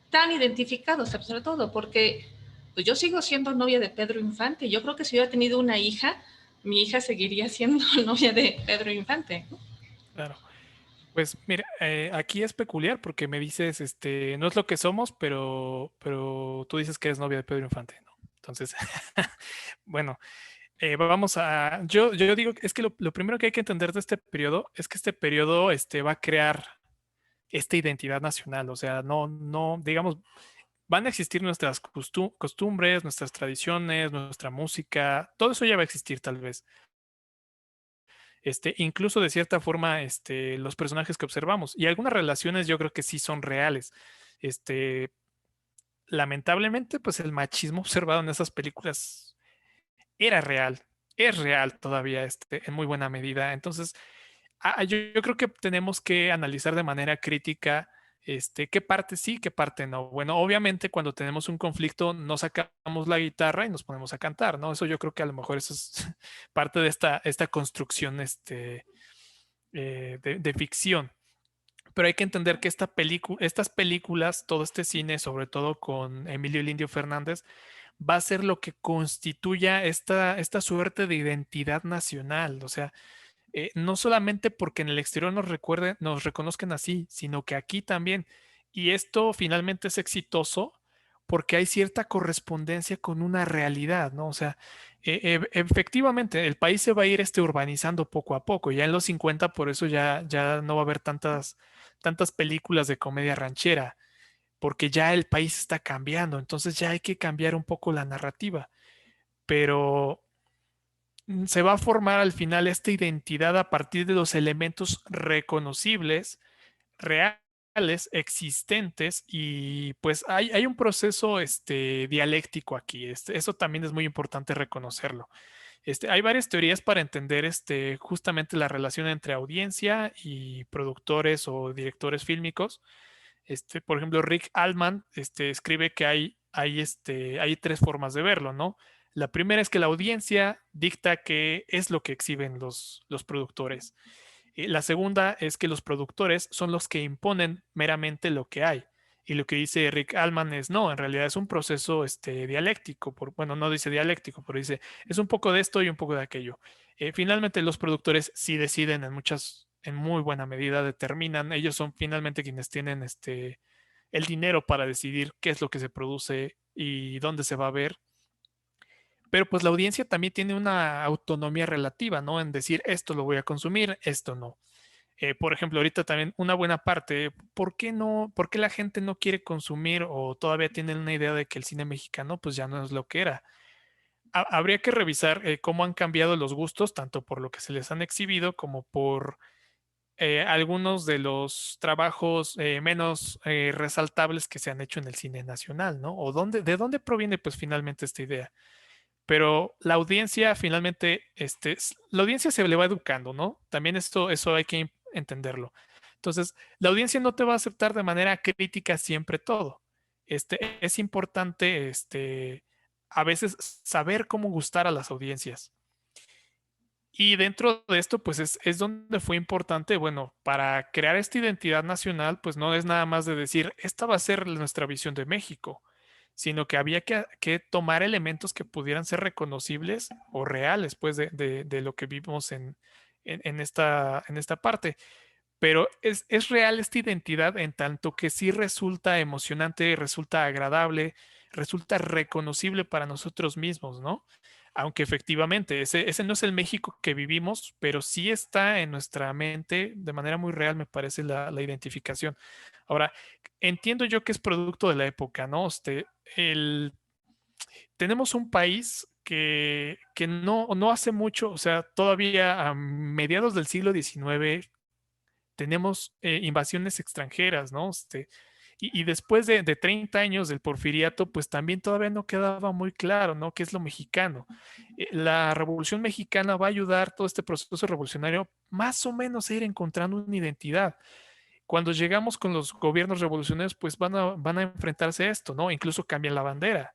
Speaker 1: tan identificados, sobre todo? Porque pues yo sigo siendo novia de Pedro Infante. Yo creo que si hubiera tenido una hija, mi hija seguiría siendo novia de Pedro Infante.
Speaker 2: Claro. Pues mira, aquí es peculiar porque me dices, no es lo que somos, pero tú dices que eres novia de Pedro Infante, ¿no? Entonces, bueno, yo digo, es que lo primero que hay que entender de este periodo es que este periodo va a crear esta identidad nacional, o sea, no, digamos, van a existir nuestras costumbres, nuestras tradiciones, nuestra música, todo eso ya va a existir tal vez. Incluso de cierta forma, los personajes que observamos. Y algunas relaciones yo creo que sí son reales. Lamentablemente, pues el machismo observado en esas películas era real, es real todavía, en muy buena medida. Entonces, yo creo que tenemos que analizar de manera crítica qué parte sí, qué parte no. Bueno, obviamente cuando tenemos un conflicto no sacamos la guitarra y nos ponemos a cantar, ¿no? Eso yo creo que a lo mejor eso es parte de esta construcción de ficción. Pero hay que entender que estas películas, todo este cine, sobre todo con Emilio el Indio Fernández, va a ser lo que constituya esta suerte de identidad nacional. O sea, no solamente porque en el exterior nos reconozcan así, sino que aquí también. Y esto finalmente es exitoso porque hay cierta correspondencia con una realidad, ¿no? O sea, efectivamente, el país se va a ir urbanizando poco a poco. Ya en los 50, por eso ya no va a haber tantas películas de comedia ranchera, porque ya el país está cambiando. Entonces ya hay que cambiar un poco la narrativa. Pero se va a formar al final esta identidad a partir de los elementos reconocibles, reales, existentes, y pues hay un proceso dialéctico aquí. Eso también es muy importante reconocerlo. Hay varias teorías para entender justamente la relación entre audiencia y productores o directores fílmicos. Por ejemplo, Rick Altman escribe que hay tres formas de verlo, ¿no? La primera es que la audiencia dicta qué es lo que exhiben los productores. La segunda es que los productores son los que imponen meramente lo que hay. Y lo que dice Rick Allman es no, en realidad es un proceso dialéctico. Bueno, no dice dialéctico, pero dice es un poco de esto y un poco de aquello. Finalmente, los productores sí deciden en muy buena medida, determinan. Ellos son finalmente quienes tienen el dinero para decidir qué es lo que se produce y dónde se va a ver. Pero pues la audiencia también tiene una autonomía relativa, ¿no? En decir esto lo voy a consumir, esto no. Por ejemplo, ahorita también una buena parte, ¿por qué no, por qué la gente no quiere consumir o todavía tienen una idea de que el cine mexicano pues ya no es lo que era? Habría que revisar cómo han cambiado los gustos, tanto por lo que se les han exhibido como por algunos de los trabajos menos resaltables que se han hecho en el cine nacional, ¿no? O de dónde proviene pues finalmente esta idea. Pero la audiencia finalmente, la audiencia se le va educando, ¿no? También eso hay que entenderlo. Entonces, la audiencia no te va a aceptar de manera crítica siempre todo. Es importante, a veces saber cómo gustar a las audiencias. Y dentro de esto, pues es donde fue importante, bueno, para crear esta identidad nacional, pues no es nada más de decir, esta va a ser nuestra visión de México, sino que había que tomar elementos que pudieran ser reconocibles o reales, pues, de lo que vivimos en esta parte. Pero es real esta identidad en tanto que sí resulta emocionante, resulta agradable, resulta reconocible para nosotros mismos, ¿no? Aunque efectivamente ese no es el México que vivimos, pero sí está en nuestra mente de manera muy real, me parece la identificación. Ahora, entiendo yo que es producto de la época, ¿no? Tenemos un país que no hace mucho, o sea, todavía a mediados del siglo XIX tenemos invasiones extranjeras, ¿no? Y después de 30 años del porfiriato, pues también todavía no quedaba muy claro, ¿no? ¿Qué es lo mexicano? La Revolución Mexicana va a ayudar todo este proceso revolucionario más o menos a ir encontrando una identidad. Cuando llegamos con los gobiernos revolucionarios, pues van a enfrentarse a esto, ¿no? Incluso cambian la bandera.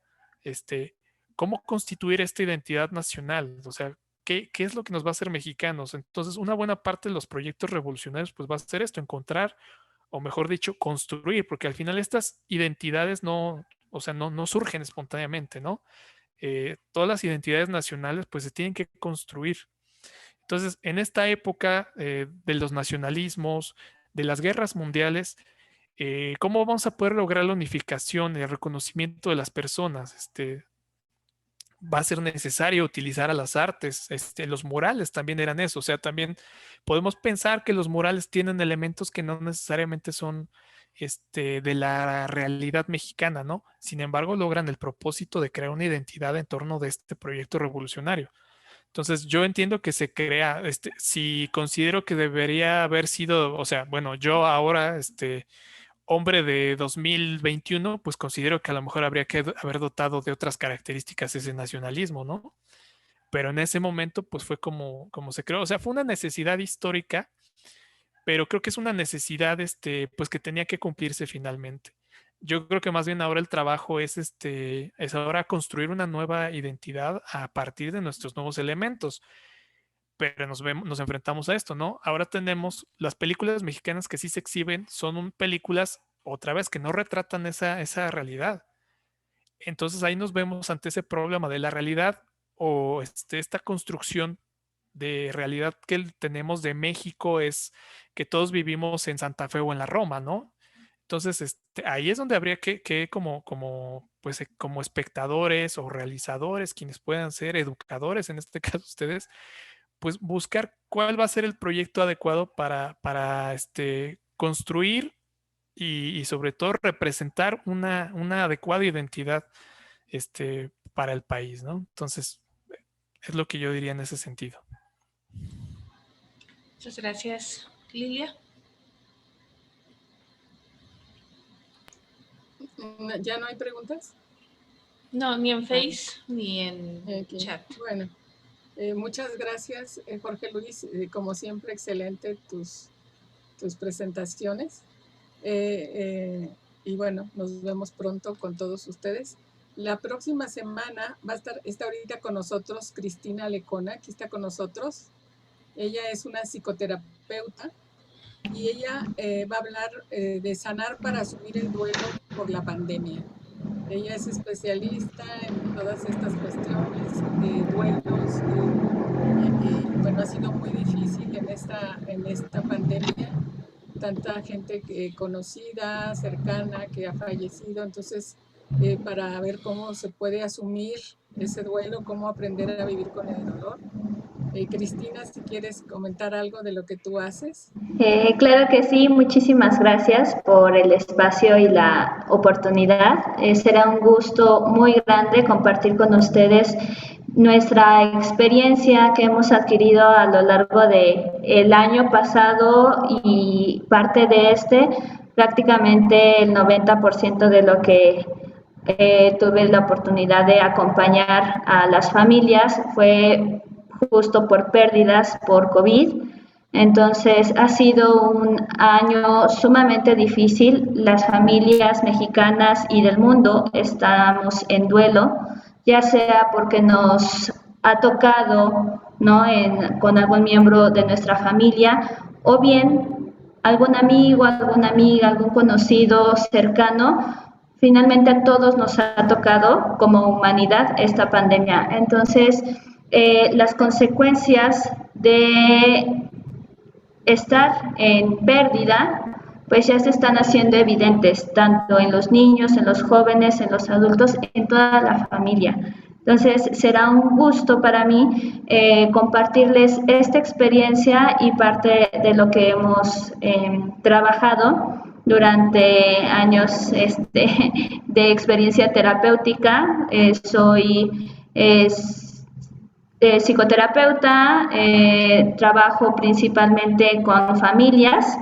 Speaker 2: ¿Cómo constituir esta identidad nacional? O sea, ¿qué es lo que nos va a hacer mexicanos? Entonces, una buena parte de los proyectos revolucionarios, pues va a ser esto, encontrar, o mejor dicho, construir, porque al final estas identidades no, o sea, no surgen espontáneamente, ¿no? Todas las identidades nacionales, pues se tienen que construir. Entonces, en esta época de los nacionalismos, de las guerras mundiales, ¿cómo vamos a poder lograr la unificación, el reconocimiento de las personas? Va a ser necesario utilizar a las artes. Los murales también eran eso. O sea, también podemos pensar que los murales tienen elementos que no necesariamente son de la realidad mexicana, ¿no? Sin embargo, logran el propósito de crear una identidad en torno de este proyecto revolucionario. Entonces, yo entiendo que se crea, si considero que debería haber sido, o sea, bueno, yo ahora, hombre de 2021, pues considero que a lo mejor habría que haber dotado de otras características ese nacionalismo, ¿no? Pero en ese momento, pues fue como se creó. O sea, fue una necesidad histórica, pero creo que es una necesidad, pues que tenía que cumplirse finalmente. Yo creo que más bien ahora el trabajo es ahora construir una nueva identidad a partir de nuestros nuevos elementos. Pero nos enfrentamos a esto, ¿no? Ahora tenemos las películas mexicanas que sí se exhiben, son películas, otra vez, que no retratan esa realidad. Entonces ahí nos vemos ante ese problema de la realidad o esta construcción de realidad que tenemos de México es que todos vivimos en Santa Fe o en la Roma, ¿no? Entonces, ahí es donde habría que pues, como espectadores o realizadores, quienes puedan ser educadores, en este caso ustedes, pues buscar cuál va a ser el proyecto adecuado para construir y sobre todo representar una adecuada identidad para el país, ¿no? Entonces, Es lo que yo diría en ese sentido.
Speaker 1: Muchas gracias. Lilia.
Speaker 4: ¿Ya no hay preguntas?
Speaker 1: No, ni en Face ni en
Speaker 4: Ok.
Speaker 1: chat.
Speaker 4: Bueno, muchas gracias, Jorge Luis. Como siempre, excelente tus presentaciones. Y bueno, nos vemos pronto con todos ustedes. La próxima semana está ahorita con nosotros Cristina Lecona, aquí está con nosotros. Ella es una psicoterapeuta y ella va a hablar de sanar para asumir el duelo por la pandemia. Ella es especialista en todas estas cuestiones de duelos. Bueno, ha sido muy difícil en esta pandemia, tanta gente conocida, cercana, que ha fallecido. Entonces, para ver cómo se puede asumir ese duelo, cómo aprender a vivir con el dolor. Cristina, si quieres comentar algo de lo que tú haces.
Speaker 6: Claro que sí, muchísimas gracias por el espacio y la oportunidad. Será un gusto muy grande compartir con ustedes nuestra experiencia que hemos adquirido a lo largo del año pasado y parte de prácticamente el 90% de lo que tuve la oportunidad de acompañar a las familias fue justo por pérdidas por COVID. Entonces ha sido un año sumamente difícil. Las familias mexicanas y del mundo estamos en duelo, ya sea porque nos ha tocado, ¿no?, con algún miembro de nuestra familia, o bien algún amigo, alguna amiga, algún conocido cercano. Finalmente a todos nos ha tocado como humanidad esta pandemia. Entonces, las consecuencias de estar en pérdida, pues ya se están haciendo evidentes, tanto en los niños, en los jóvenes, en los adultos, en toda la familia. Entonces, será un gusto para mí compartirles esta experiencia y parte de lo que hemos trabajado durante años de experiencia terapéutica. Soy psicoterapeuta, trabajo principalmente con familias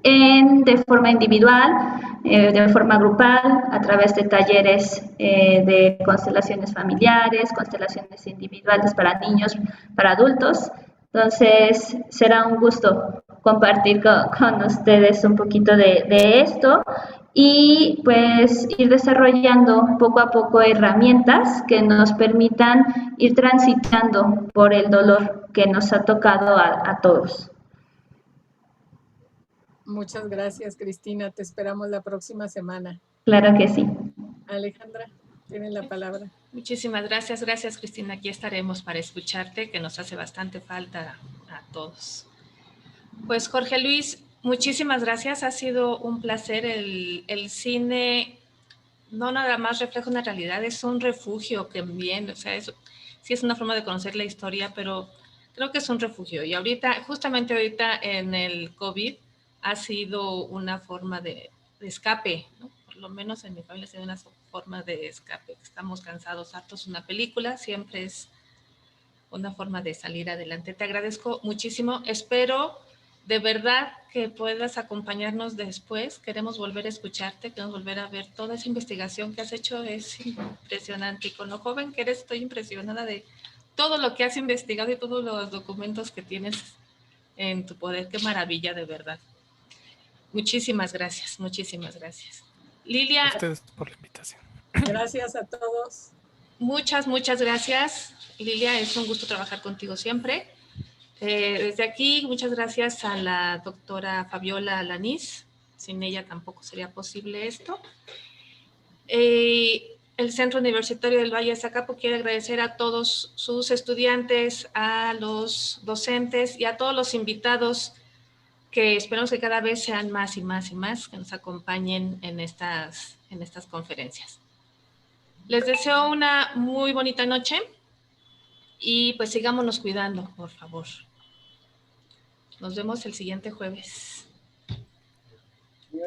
Speaker 6: de forma individual, de forma grupal, a través de talleres de constelaciones familiares, constelaciones individuales para niños, para adultos. Entonces, será un gusto compartir con ustedes un poquito de esto y pues ir desarrollando poco a poco herramientas que nos permitan ir transitando por el dolor que nos ha tocado a todos.
Speaker 4: Muchas gracias, Cristina. Te esperamos la próxima semana.
Speaker 6: Claro que sí.
Speaker 4: Alejandra, tienes la palabra.
Speaker 1: Muchísimas gracias. Gracias, Cristina. Aquí estaremos para escucharte, que nos hace bastante falta a todos. Pues, Jorge Luis, muchísimas gracias. Ha sido un placer. El cine no nada más refleja una realidad, es un refugio también. O sea, sí es una forma de conocer la historia, pero creo que es un refugio. Y justamente ahorita en el COVID, ha sido una forma de escape, ¿no? Por lo menos en mi familia ha sido una forma de escape. Estamos cansados, hartos. Una película siempre es una forma de salir adelante. Te agradezco muchísimo. Espero de verdad que puedas acompañarnos después. Queremos volver a escucharte, queremos volver a ver toda esa investigación que has hecho. Es impresionante. Y con lo joven que eres, estoy impresionada de todo lo que has investigado y todos los documentos que tienes en tu poder. Qué maravilla, de verdad. Muchísimas gracias, muchísimas gracias. Lilia.
Speaker 2: A ustedes por la invitación.
Speaker 4: Gracias a todos.
Speaker 1: Muchas gracias. Lilia, es un gusto trabajar contigo siempre. Desde aquí, muchas gracias a la doctora Fabiola Alanís. Sin ella tampoco sería posible esto. El Centro Universitario del Valle de Zacapu quiere agradecer a todos sus estudiantes, a los docentes y a todos los invitados que esperamos que cada vez sean más y más y más, que nos acompañen en estas conferencias. Les deseo una muy bonita noche y pues sigámonos cuidando, por favor. Nos vemos el siguiente jueves.
Speaker 5: Yeah.